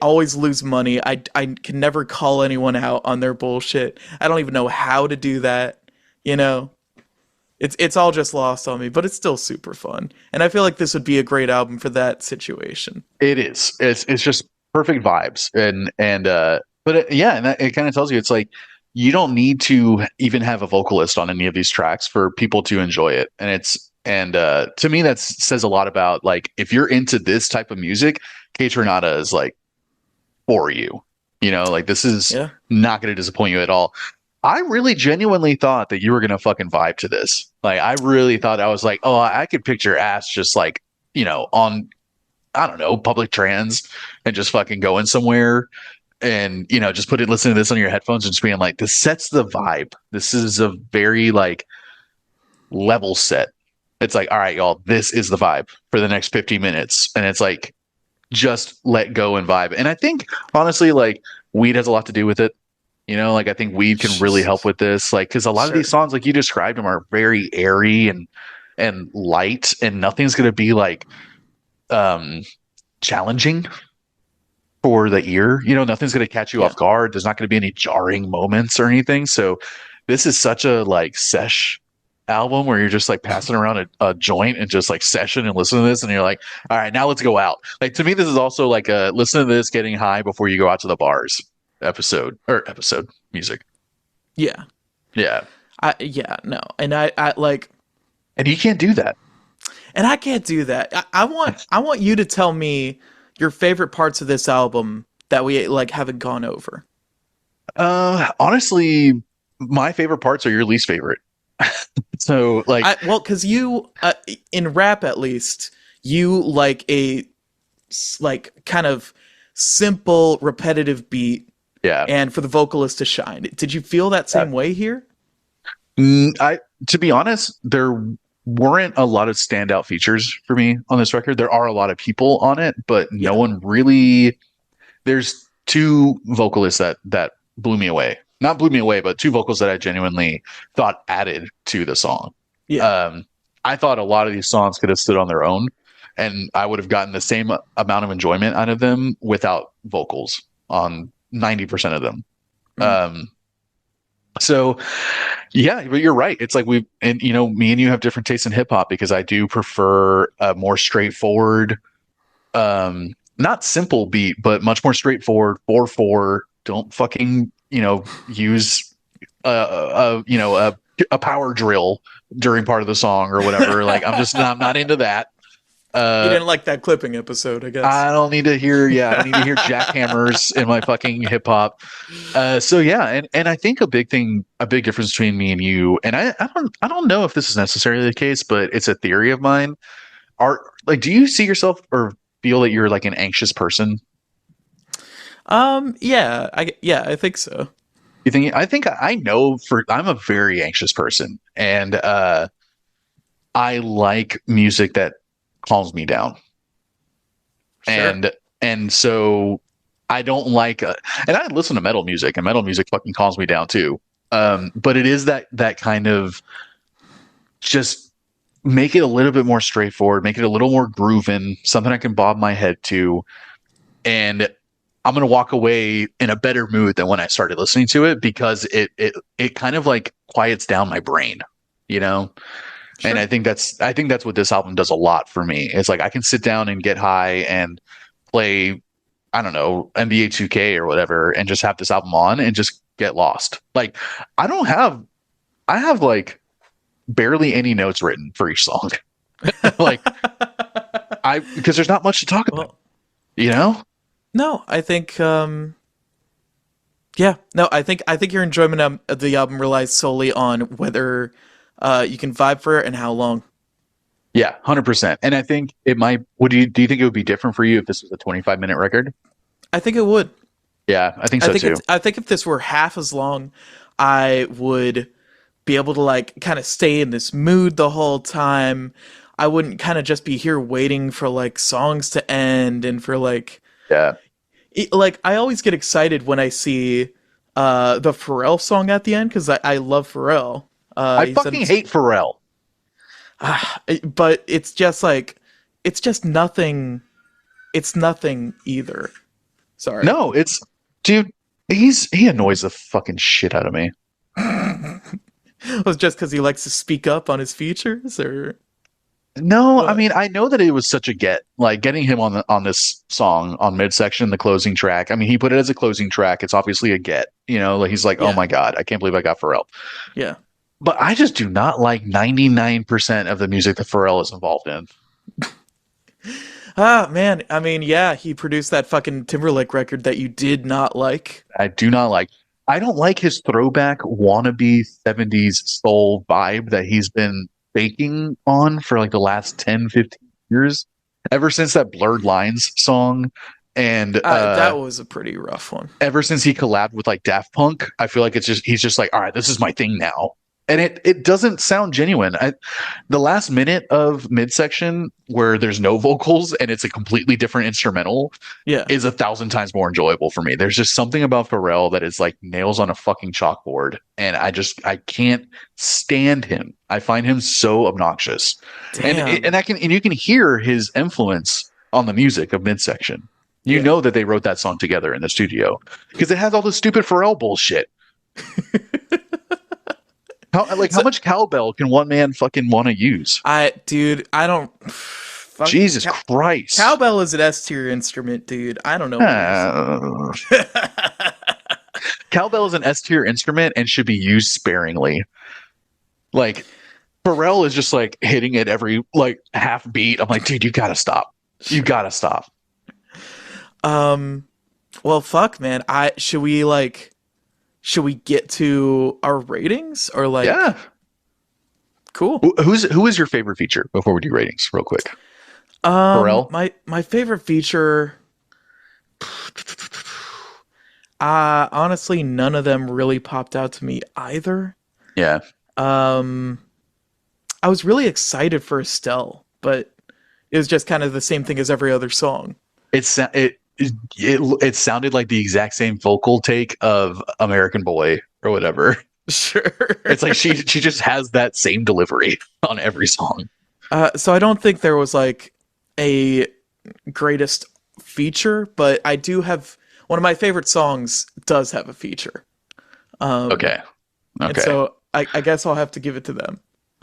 S1: always lose money. I can never call anyone out on their bullshit. I don't even know how to do that, you know. It's all just lost on me, but it's still super fun. And I feel like this would be a great album for that situation.
S2: It is. It's just perfect vibes. But yeah, and it kind of tells you, it's like you don't need to even have a vocalist on any of these tracks for people to enjoy it. And And to me, that says a lot about like if you're into this type of music, Kaytranada is like for you. You know, like this is
S1: Yeah.
S2: not going to disappoint you at all. I really genuinely thought that you were going to fucking vibe to this. Like, I really thought I was like, oh, I could picture ass just like, on, I don't know, public trans and just fucking going somewhere and, just listen to this on your headphones and just being like, this sets the vibe. This is a very like level set. It's like, all right, y'all, this is the vibe for the next 50 minutes. And it's like, just let go and vibe. And I think honestly, like weed has a lot to do with it. Like I think weed can really help with this. Like, because a lot of
S1: Sure.
S2: these songs, like you described them, are very airy and light, and nothing's gonna be like um challenging for the ear. Nothing's gonna catch you
S1: Yeah.
S2: off guard. There's not gonna be any jarring moments or anything. So this is such a like sesh album where you're just like passing around a joint and just like session and listen to this and you're like, all right, now let's go out. Like to me, this is also like a listen to this getting high before you go out to the bars episode music.
S1: Yeah.
S2: Yeah.
S1: Yeah, no. And I like,
S2: And you can't do that.
S1: and I can't do that. I want you to tell me your favorite parts of this album that we like haven't gone over.
S2: Honestly, my favorite parts are your least favorite. So like,
S1: Well, because you, in rap at least, you like like kind of simple, repetitive beat,
S2: yeah.
S1: and for the vocalist to shine. Did you feel that same way here?
S2: I to be honest, there weren't a lot of standout features for me on this record. There are a lot of people on it, but no
S1: Yeah.
S2: one really. There's two vocalists that blew me away. Not blew me away, but two vocals that I genuinely thought added to the song.
S1: Yeah.
S2: I thought a lot of these songs could have stood on their own, and I would have gotten the same amount of enjoyment out of them without vocals on 90% of them.
S1: Mm.
S2: So yeah, but you're right. It's like and me and you have different tastes in hip hop because I do prefer a more straightforward, not simple beat, but much more straightforward 4/4. Don't fucking, use a power drill during part of the song or whatever. Like I'm not into that.
S1: You didn't like that clipping episode, I guess.
S2: I don't need to hear, I don't need to hear jackhammers in my fucking hip hop. So yeah, and I think a big difference between me and you, and I don't know if this is necessarily the case, but it's a theory of mine. Do you see yourself or feel that you're like an anxious person?
S1: Yeah, I think so.
S2: You think? I think I know I'm a very anxious person, and I like music that calms me down.
S1: Sure.
S2: And so I don't like and I listen to metal music, and metal music fucking calms me down too. But it is that kind of just make it a little bit more straightforward, make it a little more grooving, something I can bob my head to, and I'm gonna walk away in a better mood than when I started listening to it because it kind of like quiets down my brain, you know.
S1: Sure.
S2: And I think that's what this album does a lot for me. It's like I can sit down and get high and play, I don't know, NBA 2K or whatever, and just have this album on and just get lost. Like I have like barely any notes written for each song. Like because there's not much to talk about,
S1: Well,
S2: you know?
S1: no, I think yeah, no, I think your enjoyment of the album relies solely on whether you can vibe for it and how long.
S2: Yeah, 100%. And I think it might. Do you think it would be different for you if this was a 25-minute record?
S1: I think it would.
S2: Yeah, I think so too.
S1: I think if this were half as long, I would be able to like kind of stay in this mood the whole time. I wouldn't kind of just be here waiting for like songs to end and for like
S2: Yeah.
S1: like I always get excited when I see the Pharrell song at the end because I love Pharrell.
S2: I
S1: He said
S2: fucking hate Pharrell.
S1: but it's just like it's just nothing. It's nothing either. Sorry.
S2: No, dude, he annoys the fucking shit out of me.
S1: Was it just because he likes to speak up on his features, or
S2: No, I
S1: what?
S2: mean, I know that it was such a like getting him on this song on midsection, the closing track. I mean, he put it as a closing track. It's obviously a get, like he's like, oh
S1: Yeah,
S2: my God, I can't believe I got Pharrell.
S1: yeah,
S2: But I just do not like 99% of the music that Pharrell is involved in.
S1: Ah, man. I mean, yeah, he produced that fucking Timberlake record that you did not like.
S2: I do not like. I don't like his throwback wannabe 70s soul vibe that he's been baking on for like the last 10, 15 years. Ever since that Blurred Lines song and
S1: That was a pretty rough one.
S2: ever since he collabed with like Daft Punk, I feel like he's just like, all right, this is my thing now. And it doesn't sound genuine. The last minute of midsection where there's no vocals and it's a completely different instrumental
S1: Yeah.
S2: is 1,000 times more enjoyable for me. There's just something about Pharrell that is like nails on a fucking chalkboard, and I can't stand him. I find him so obnoxious,
S1: Damn.
S2: and you can hear his influence on the music of midsection. You
S1: Yeah.
S2: know that they wrote that song together in the studio because it has all the stupid Pharrell bullshit. How much cowbell can one man fucking want to use?
S1: Dude, I don't.
S2: Jesus Christ.
S1: Cowbell is an S tier instrument, dude. I don't know.
S2: Cowbell is an S tier instrument and should be used sparingly. Like Pharrell is just like hitting it every like half beat. I'm like, dude, you gotta stop. You gotta stop.
S1: Well, fuck, man. Should we get to our ratings or like?
S2: Yeah.
S1: Cool.
S2: Who is your favorite feature before we do ratings, real quick? Pharrell?
S1: My favorite feature. Honestly, none of them really popped out to me either.
S2: Yeah.
S1: I was really excited for Estelle, but it was just kind of the same thing as every other song.
S2: It sounded like the exact same vocal take of American Boy or whatever.
S1: Sure.
S2: It's like she just has that same delivery on every song.
S1: So I don't think there was like a greatest feature, but I do have one of my favorite songs does have a feature.
S2: Okay.
S1: And so I guess I'll have to give it to them.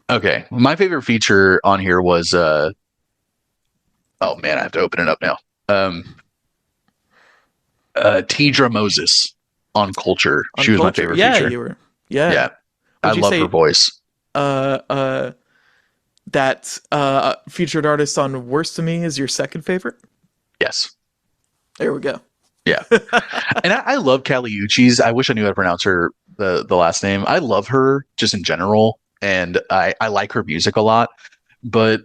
S2: Okay. My favorite feature on here was oh man, I have to open it up now. Tidra Moses on Culture. She was my favorite feature.
S1: You were. Yeah.
S2: Yeah. I love her voice.
S1: That featured artist on Worst to Me is your second favorite?
S2: Yes.
S1: There we go.
S2: Yeah. And I love Kali Uchis. I wish I knew how to pronounce her the last name. I love her just in general, and I like her music a lot, but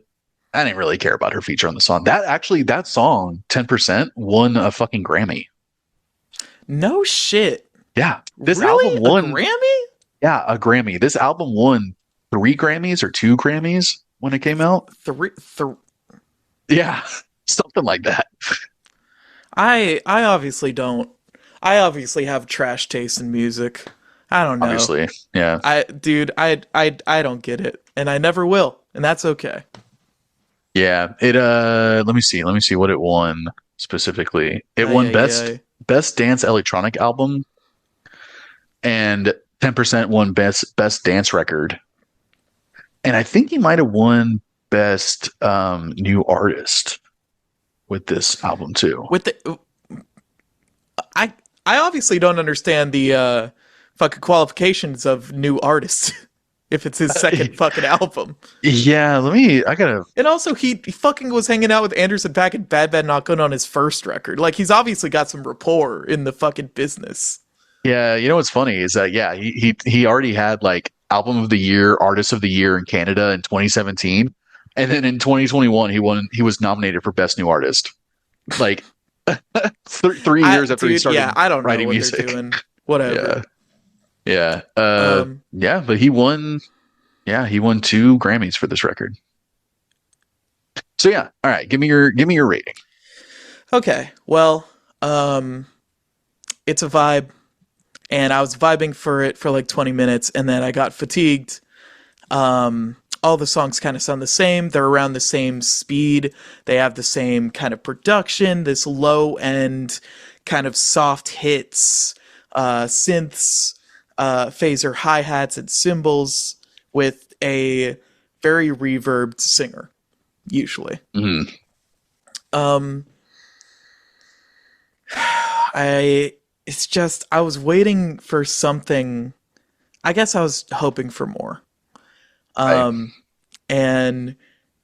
S2: I didn't really care about her feature on the song. That song, 10%, won a fucking Grammy.
S1: No shit.
S2: Yeah. This
S1: really?
S2: album won
S1: a Grammy?
S2: Yeah, a Grammy. This album won 3 Grammys or 2 Grammys when it came out.
S1: Three.
S2: Yeah, something like that.
S1: I obviously don't. I obviously have trash taste in music. I don't know.
S2: Obviously, yeah.
S1: I don't get it, and I never will, and that's okay.
S2: Yeah, it let me see what it won specifically. It won best dance electronic album, and 10% won best dance record. And I think he might have won best new artist with this album too.
S1: With the I obviously don't understand the fucking qualifications of new artist if it's his second fucking album.
S2: Yeah, I gotta.
S1: And also, he fucking was hanging out with Anderson .Paak and Bad Bad Not Good on his first record. Like, he's obviously got some rapport in the fucking business.
S2: Yeah, you know what's funny is that he already had like album of the year, artist of the year in Canada in 2017, and then in 2021 he was nominated for best new artist. Like 3 years after he started
S1: I don't know
S2: writing
S1: what
S2: music.
S1: they're doing. Whatever.
S2: Yeah. But he won 2 Grammys for this record. So yeah, all right, give me your rating. Okay.
S1: Well, it's a vibe, and I was vibing for it for like 20 minutes, and then I got fatigued. All the songs kind of sound the same. They're around the same speed. They have the same kind of production, this low end kind of soft hits, synths, phaser hi-hats and cymbals with a very reverbed singer, usually.
S2: Mm-hmm.
S1: I was waiting for something. I guess I was hoping for more.
S2: Right.
S1: And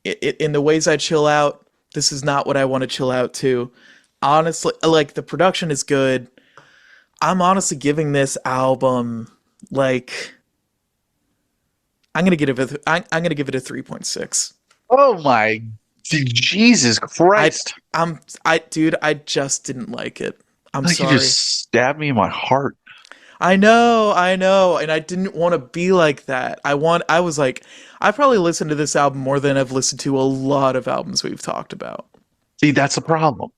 S1: in the ways I chill out, this is not what I want to chill out to. Honestly, like the production is good. I'm honestly giving this album like I'm gonna give it a 3.6.
S2: Oh my Jesus
S1: I
S2: Christ.
S1: dude, I just didn't like it. I'm
S2: Like you
S1: sorry.
S2: just stabbed me in my heart.
S1: I know, and I didn't want to be like that. I was like, I probably listened to this album more than I've listened to a lot of albums we've talked about.
S2: See, that's the problem.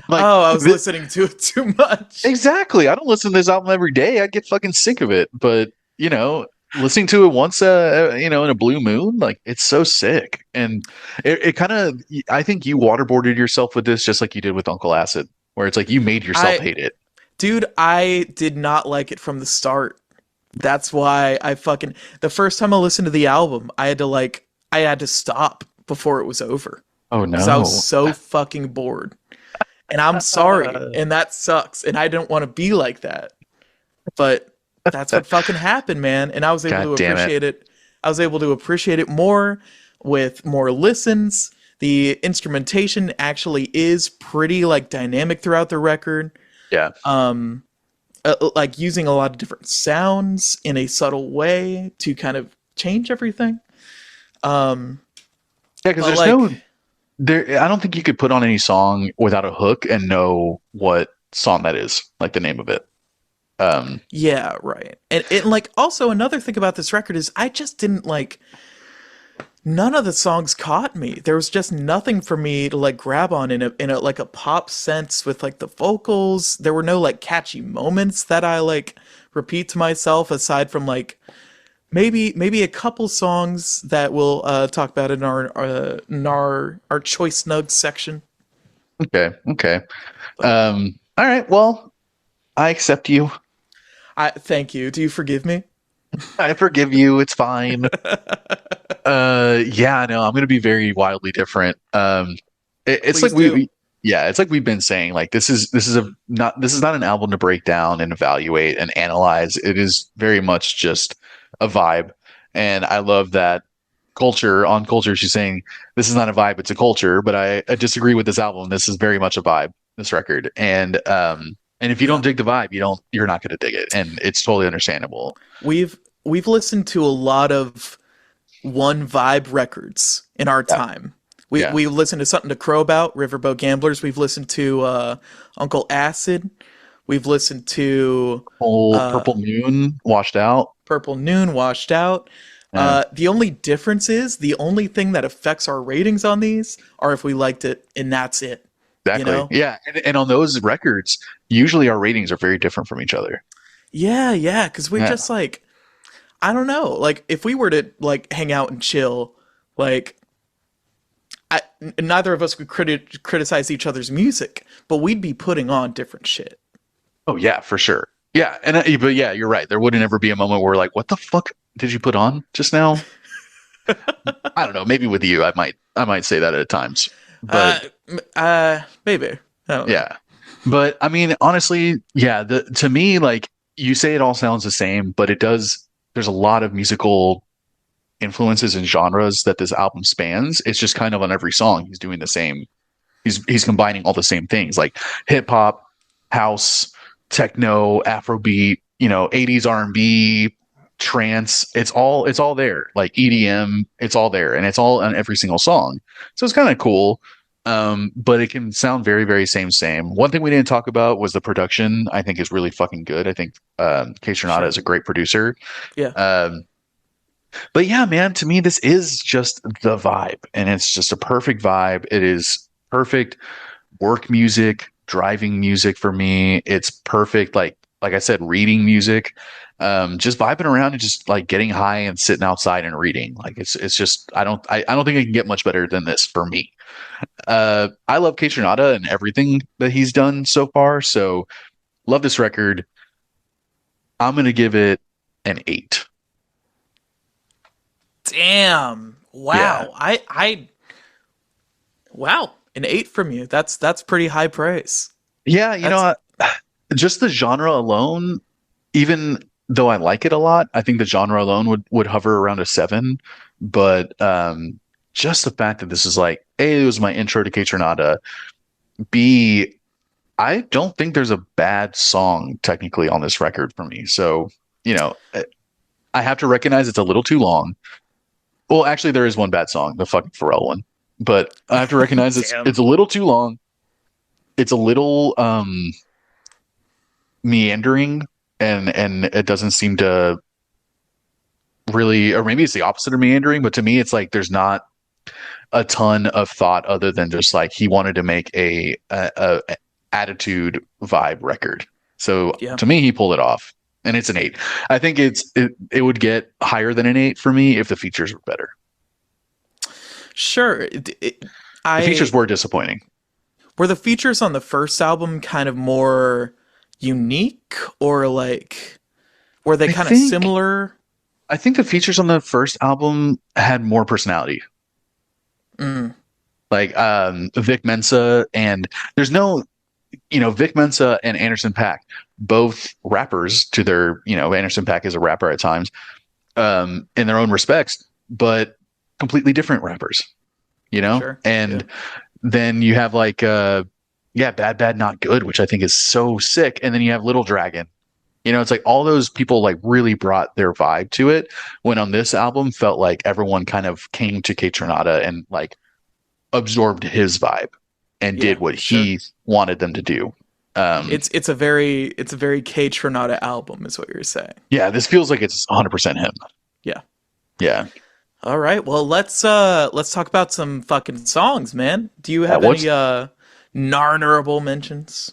S2: Like
S1: Oh, I was listening to it too much.
S2: exactly. I don't listen to this album every day. I'd get fucking sick of it. But, listening to it once in a blue moon, like it's so sick. And it kind of I think you waterboarded yourself with this just like you did with Uncle Acid, where it's like you made yourself
S1: I
S2: hate it.
S1: Dude, I did not like it from the start. That's why the first time I listened to the album, I had to stop before it was over
S2: Oh
S1: because I was
S2: no.
S1: so fucking bored. And I'm sorry, and that sucks, and I didn't want to be like that. But that's what fucking happened, man. And I was able
S2: God
S1: to
S2: damn it.
S1: appreciate it. I was able to appreciate it more with more listens. The instrumentation actually is pretty like dynamic throughout the record.
S2: Yeah.
S1: Like using a lot of different sounds in a subtle way to kind of change everything. Um,
S2: Yeah, because
S1: but
S2: there's no
S1: like,
S2: there I don't think you could put on any song without a hook and know what song that is, like the name of it. Um
S1: yeah, right. And like also another thing about this record is I just didn't like none of the songs caught me. There was just nothing for me to like grab on in a like a pop sense with like the vocals. There were no like catchy moments that I like repeat to myself aside from like maybe a couple songs that we'll talk about in our choice nugs section.
S2: okay, okay.
S1: But
S2: All right, well, I accept you.
S1: I thank you. Do you forgive me?
S2: I forgive you. It's fine. Yeah, no, I'm gonna be very wildly different. It's like
S1: Please do.
S2: yeah, it's like we've been saying. Like this is not an album to break down and evaluate and analyze. It is very much just a vibe, and I love that culture. She's saying this is not a vibe; it's a culture. But I disagree with this album. This is very much a vibe. This record, and if you don't
S1: Yeah.
S2: dig the vibe, you're not gonna dig it, and it's totally understandable.
S1: We've listened to a lot of one vibe records in our
S2: Yeah,
S1: time.
S2: yeah.
S1: We listened to something to crow about, Riverboat Gamblers. We've listened to Uncle Acid. We've listened to
S2: Whole
S1: uh,
S2: Purple Moon washed out.
S1: Purple Noon, Washed Out.
S2: Yeah,
S1: The only difference is the only thing that affects our ratings on these are if we liked it, and that's it. You
S2: exactly.
S1: know?
S2: Yeah, and on those records, usually our ratings are very different from each other.
S1: Yeah, because we're
S2: Yeah.
S1: just like I don't know. Like if we were to like hang out and chill, like neither of us would criticize each other's music, but we'd be putting on different shit.
S2: Oh yeah, for sure. Yeah, but yeah, you're right. There wouldn't ever be a moment where like, what the fuck did you put on just now? I don't know. Maybe with you, I might say that at times. But
S1: Uh, Maybe I don't know.
S2: yeah. But I mean, honestly, yeah, to me, like you say it all sounds the same, but it does there's a lot of musical influences and genres that this album spans. It's just kind of on every song he's doing the same. He's combining all the same things like hip hop, house, techno, Afrobeat, 80s R&B, trance. It's all there. Like EDM, it's all there, and it's all on every single song. So it's kind of cool. But it can sound very, very same. One thing we didn't talk about was the production. I think is really fucking good. I think Kaytranada
S1: Sure.
S2: is a great producer.
S1: Yeah.
S2: Um, but yeah, man, to me, this is just the vibe, and it's just a perfect vibe. It is perfect work music, driving music for me. It's perfect, like I said, reading music. Just vibing around and just like getting high and sitting outside and reading. Like it's just I don't think it can get much better than this for me. I love Kaytranada and everything that he's done so far. So love this record. I'm gonna give it an 8.
S1: Damn.
S2: Yeah.
S1: Wow. Wow. An 8 from you. That's pretty high praise.
S2: Yeah,
S1: That's
S2: just the genre alone, even though I like it a lot, I think the genre alone would hover around a 7. But just the fact that this is like, A, it was my intro to Kaytranada. B, I don't think there's a bad song technically on this record for me. So, you know, I have to recognize it's a little too long. Well, actually, there is one bad song, the fucking Pharrell one. But I have to recognize
S1: Damn.
S2: it's a little too long. It's a little meandering, and it doesn't seem to really, or maybe it's the opposite of meandering, but to me it's like there's not a ton of thought other than just like he wanted to make a attitude vibe record. So
S1: Yeah.
S2: to me, he pulled it off, and it's an 8. I think it would get higher than an 8 for me if the features were better.
S1: Sure.
S2: The features
S1: I
S2: were disappointing.
S1: were the features on the first album kind of more unique, or like were they
S2: I
S1: kind of
S2: think
S1: similar?
S2: I think the features on the first album had more personality.
S1: Mm,
S2: Like Vic Mensa, and there's no, Vic Mensa and Anderson .Paak, both rappers to their, Anderson .Paak is a rapper at times, in their own respects, but completely different rappers,
S1: sure. Yeah.
S2: and then you have like yeah, Bad Bad Not Good, which I think is so sick, and then you have Little Dragon. It's like all those people like really brought their vibe to it. When on this album, felt like everyone kind of came to Kaytranada and like absorbed his vibe and
S1: Yeah.
S2: did what
S1: Sure.
S2: he wanted them to do.
S1: It's a very Kaytranada album, is what you're saying.
S2: Yeah, this feels like it's 100% him.
S1: Yeah.
S2: Yeah.
S1: All right. Well, let's talk about some fucking songs, man. Do you
S2: Yeah,
S1: have any narnerable mentions?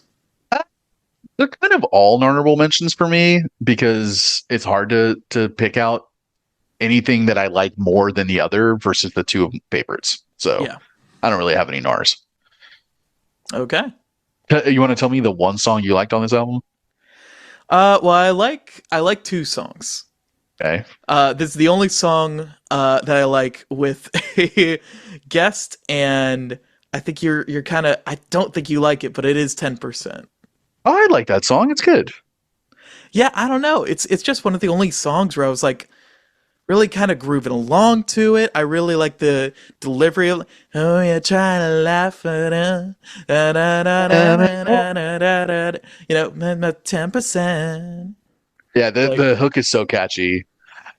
S2: they're kind of all honorable mentions for me because it's hard to pick out anything that I like more than the other versus the two favorites. So
S1: Yeah.
S2: I don't really have any NARs.
S1: Okay.
S2: You want to tell me the one song you liked on this album?
S1: Well, I like two songs.
S2: Okay.
S1: This is the only song that I like with a guest, and I think you're kind of. I don't think you like it, but it is 10%.
S2: Oh, I like that song. It's good.
S1: Yeah, I don't know. It's just one of the only songs where I was like really kind of grooving along to it. I really like the delivery of, oh, you're trying to laugh at it. Da, da, da, da, da, da, da, da, da. 10%.
S2: Yeah, the
S1: Like,
S2: the hook is so catchy.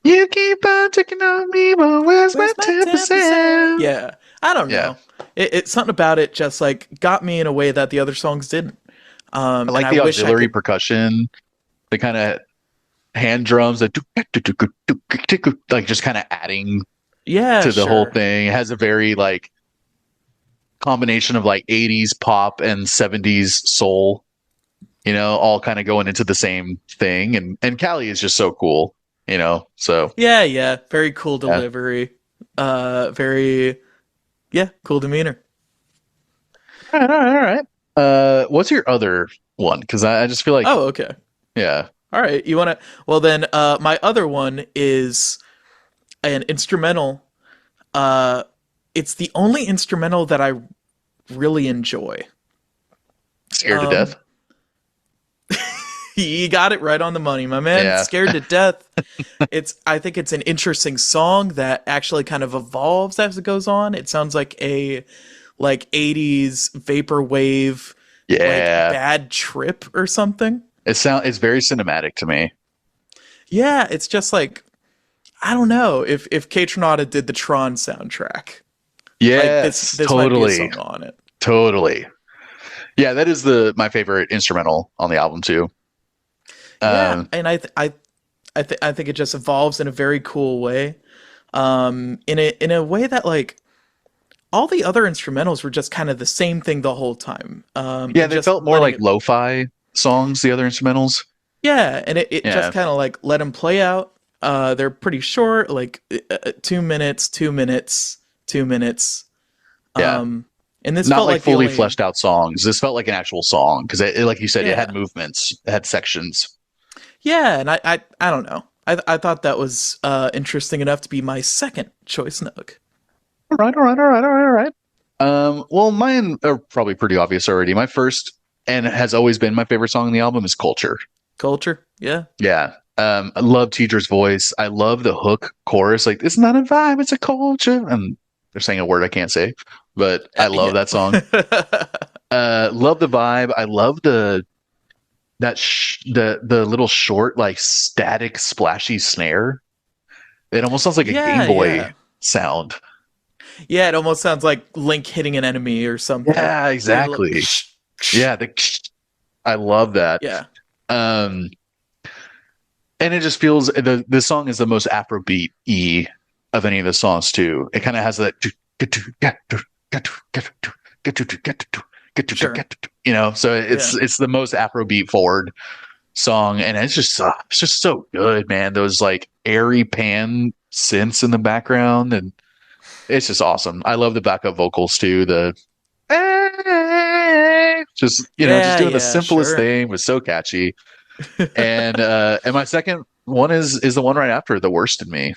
S2: You keep on taking on me, but where's my
S1: where's my 10%?
S2: 10%?
S1: Yeah, I don't
S2: Yeah.
S1: know. It's something about it just like got me in a way that the other songs didn't.
S2: I
S1: And
S2: like
S1: I
S2: the
S1: wish I
S2: auxiliary
S1: could.
S2: percussion, the kind of hand drums that like just kind of adding
S1: Yeah,
S2: to the whole
S1: sure.
S2: thing. It has a very like combination of like 80s pop and 70s soul, all kind of going into the same thing. And Callie is just so cool, So
S1: Yeah, yeah. Very cool
S2: yeah.
S1: delivery. Very, yeah, cool demeanor.
S2: All right, all right, all right. What's your other one? Because I just feel like,
S1: Oh, okay.
S2: yeah.
S1: All right. You want to? Well, then, my other one is an instrumental. Uh, it's the only instrumental that I really enjoy.
S2: Scared to
S1: Um,
S2: death.
S1: you got it right on the money, my man.
S2: Yeah.
S1: Scared to death. I think it's an interesting song that actually kind of evolves as it goes on. It sounds like a like 80s vaporwave, like
S2: Yeah.
S1: bad trip or something.
S2: It's very cinematic to me.
S1: Yeah, it's just like I don't know if Kaytranada did the Tron soundtrack. Like this
S2: Yes,
S1: this might be a
S2: totally.
S1: song on it.
S2: Totally. Yeah, that is my favorite instrumental on the album too.
S1: Yeah,
S2: Um,
S1: and I think it just evolves in a very cool way. In a way that like all the other instrumentals were just kind of the same thing the whole time.
S2: yeah,
S1: And
S2: they
S1: just
S2: felt more
S1: letting
S2: like
S1: it.
S2: lo-fi songs, the other instrumentals.
S1: Yeah, and it just
S2: Yeah.
S1: kind of like let them play out. They're pretty short, like 2 minutes, 2 minutes, 2 minutes.
S2: Yeah.
S1: Um, and this
S2: Not
S1: felt
S2: like
S1: like the
S2: fully
S1: only.
S2: fleshed out songs. This felt like an actual song because like you said, it had
S1: Yeah,
S2: movements, it had sections.
S1: yeah, and I don't know. I thought that was interesting enough to be my second choice nug.
S2: All right, all right, all right, all right, all right. Well, mine are probably pretty obvious already. My first and has always been my favorite song on the album is Culture.
S1: Culture, yeah,
S2: Yeah. I love Teacher's voice. I love the hook chorus. Like, it's not a vibe, it's a culture. And they're saying a word I can't say, but I love
S1: Yeah.
S2: that song. Love the vibe. I love the little short, like static, splashy snare. It almost sounds like a Game
S1: Yeah,
S2: Boy
S1: yeah.
S2: sound.
S1: Yeah, it almost sounds like Link hitting an enemy or something.
S2: Yeah,
S1: Like a little
S2: exactly. Yeah, I love that.
S1: yeah.
S2: Um, and it just feels the song is the most Afrobeat y of any of the songs too. It kind of has that
S1: Sure.
S2: so
S1: Yeah.
S2: it's the most Afrobeat forward song, and it's just so good, man. Those like airy pan synths in the background, and it's just awesome. I love the backup vocals too. The just just
S1: Yeah,
S2: doing the
S1: yeah,
S2: simplest
S1: sure.
S2: thing was so catchy. And my second one is the one right after, The Worst in Me.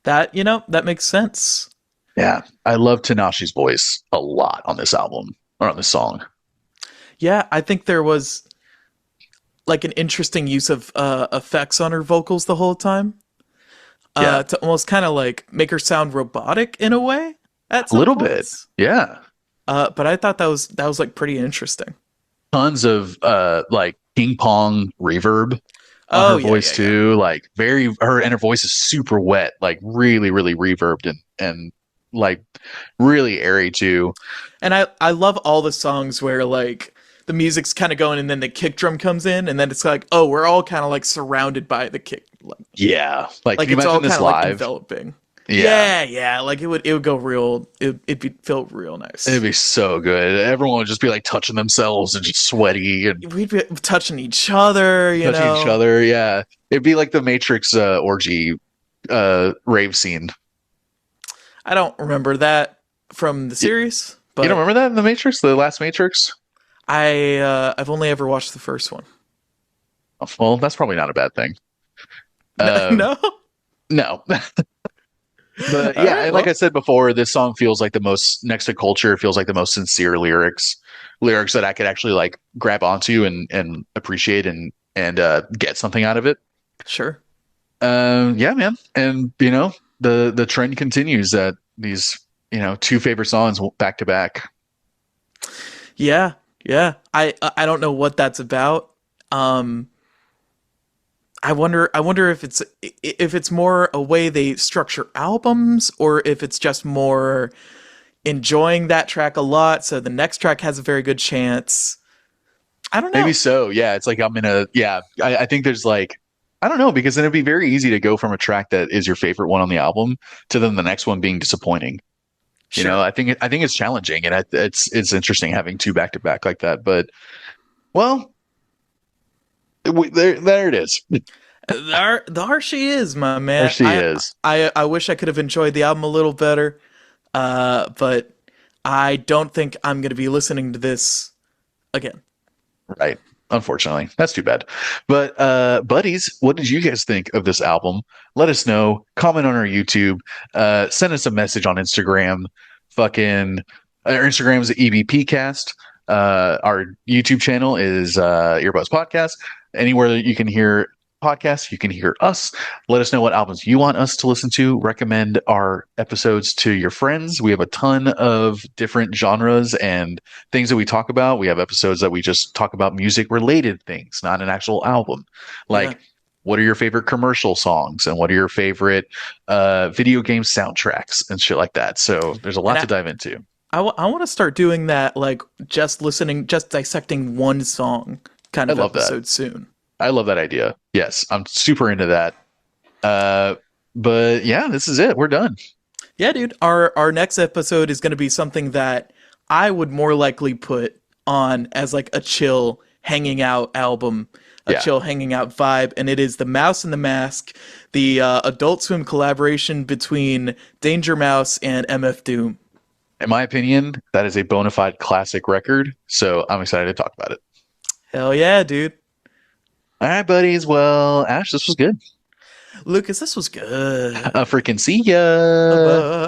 S1: That, that makes sense.
S2: Yeah, I love Tinashe's voice a lot on this album or on this song.
S1: Yeah, I think there was like an interesting use of effects on her vocals the whole time.
S2: Yeah,
S1: To almost kind of like make her sound robotic in a way at
S2: a
S1: some
S2: little bit.
S1: points.
S2: Yeah,
S1: But I thought that was like pretty interesting.
S2: tons of like ping pong reverb on
S1: Oh
S2: her
S1: yeah,
S2: voice
S1: yeah, yeah.
S2: too. Like her voice is super wet, like really really reverbed and like really airy too.
S1: And I love all the songs where like the music's kind of going and then the kick drum comes in and then it's like, oh, we're all kind of like surrounded by the kick,
S2: Yeah, like can
S1: like
S2: you
S1: it's all
S2: imagine
S1: kind
S2: this
S1: of like
S2: live?
S1: enveloping.
S2: Yeah,
S1: Yeah, yeah, like it would go real. Feel real
S2: it'd
S1: nice.
S2: be so good. Everyone would just be like touching themselves and just sweaty and
S1: We'd be touching each other,
S2: touching each other. Yeah, it'd be like the Matrix orgy rave scene.
S1: I don't remember that from the
S2: You,
S1: series,
S2: you don't
S1: but
S2: remember that in the Matrix, the last Matrix?
S1: I've only ever watched the first one.
S2: Oh, well, that's probably not a bad thing.
S1: No,
S2: Um,
S1: no.
S2: no, but
S1: All
S2: yeah,
S1: right,
S2: and like I
S1: well,
S2: said before, this song feels like the most next to culture. It feels like the most sincere lyrics that I could actually like grab onto and appreciate and get something out of it.
S1: sure.
S2: Yeah, man, and the trend continues that these two favorite songs back to back.
S1: Yeah, yeah. I don't know what that's about. Um, I wonder if it's more a way they structure albums or if it's just more enjoying that track a lot, so the next track has a very good chance. I don't
S2: Maybe
S1: know.
S2: so. Yeah, it's like I think there's like I don't know because then it'd be very easy to go from a track that is your favorite one on the album to then the next one being disappointing.
S1: Sure.
S2: I think it's challenging and it's interesting having two back to back like that. But well, there it is.
S1: There she is, my
S2: There
S1: man.
S2: she
S1: I
S2: is.
S1: I wish I could have enjoyed the album a little better. But I don't think I'm gonna be listening to this again.
S2: Right. Unfortunately, that's too bad. But buddies, what did you guys think of this album? Let us know. Comment on our YouTube. Send us a message on Instagram. Fucking our Instagram is EBPcast. Our YouTube channel is Earbuzz Podcast. Anywhere that you can hear podcasts, you can hear us. Let us know what albums you want us to listen to. Recommend our episodes to your friends. We have a ton of different genres and things that we talk about. We have episodes that we just talk about music related things, not an actual album.
S1: Yeah.
S2: Like, what are your favorite commercial songs and what are your favorite video game soundtracks and shit like that? So there's a
S1: And
S2: lot to dive into.
S1: I want to start doing that, like just dissecting one song kind
S2: I
S1: of
S2: love that.
S1: episode soon.
S2: I love that idea. Yes, I'm super into that. Uh, but yeah, this is it. We're done.
S1: Yeah, dude. Our next episode is going to be something that I would more likely put on as like a chill hanging out album, a
S2: Yeah.
S1: chill hanging out vibe, and it is The Mouse and the Mask, the Adult Swim collaboration between Danger Mouse and MF Doom.
S2: In my opinion, that is a bona fide classic record. So I'm excited to talk about it.
S1: Hell yeah, dude.
S2: All right, buddies. Well, Ash, this was good.
S1: Lucas, this was good.
S2: Freaking see ya.
S1: Bye.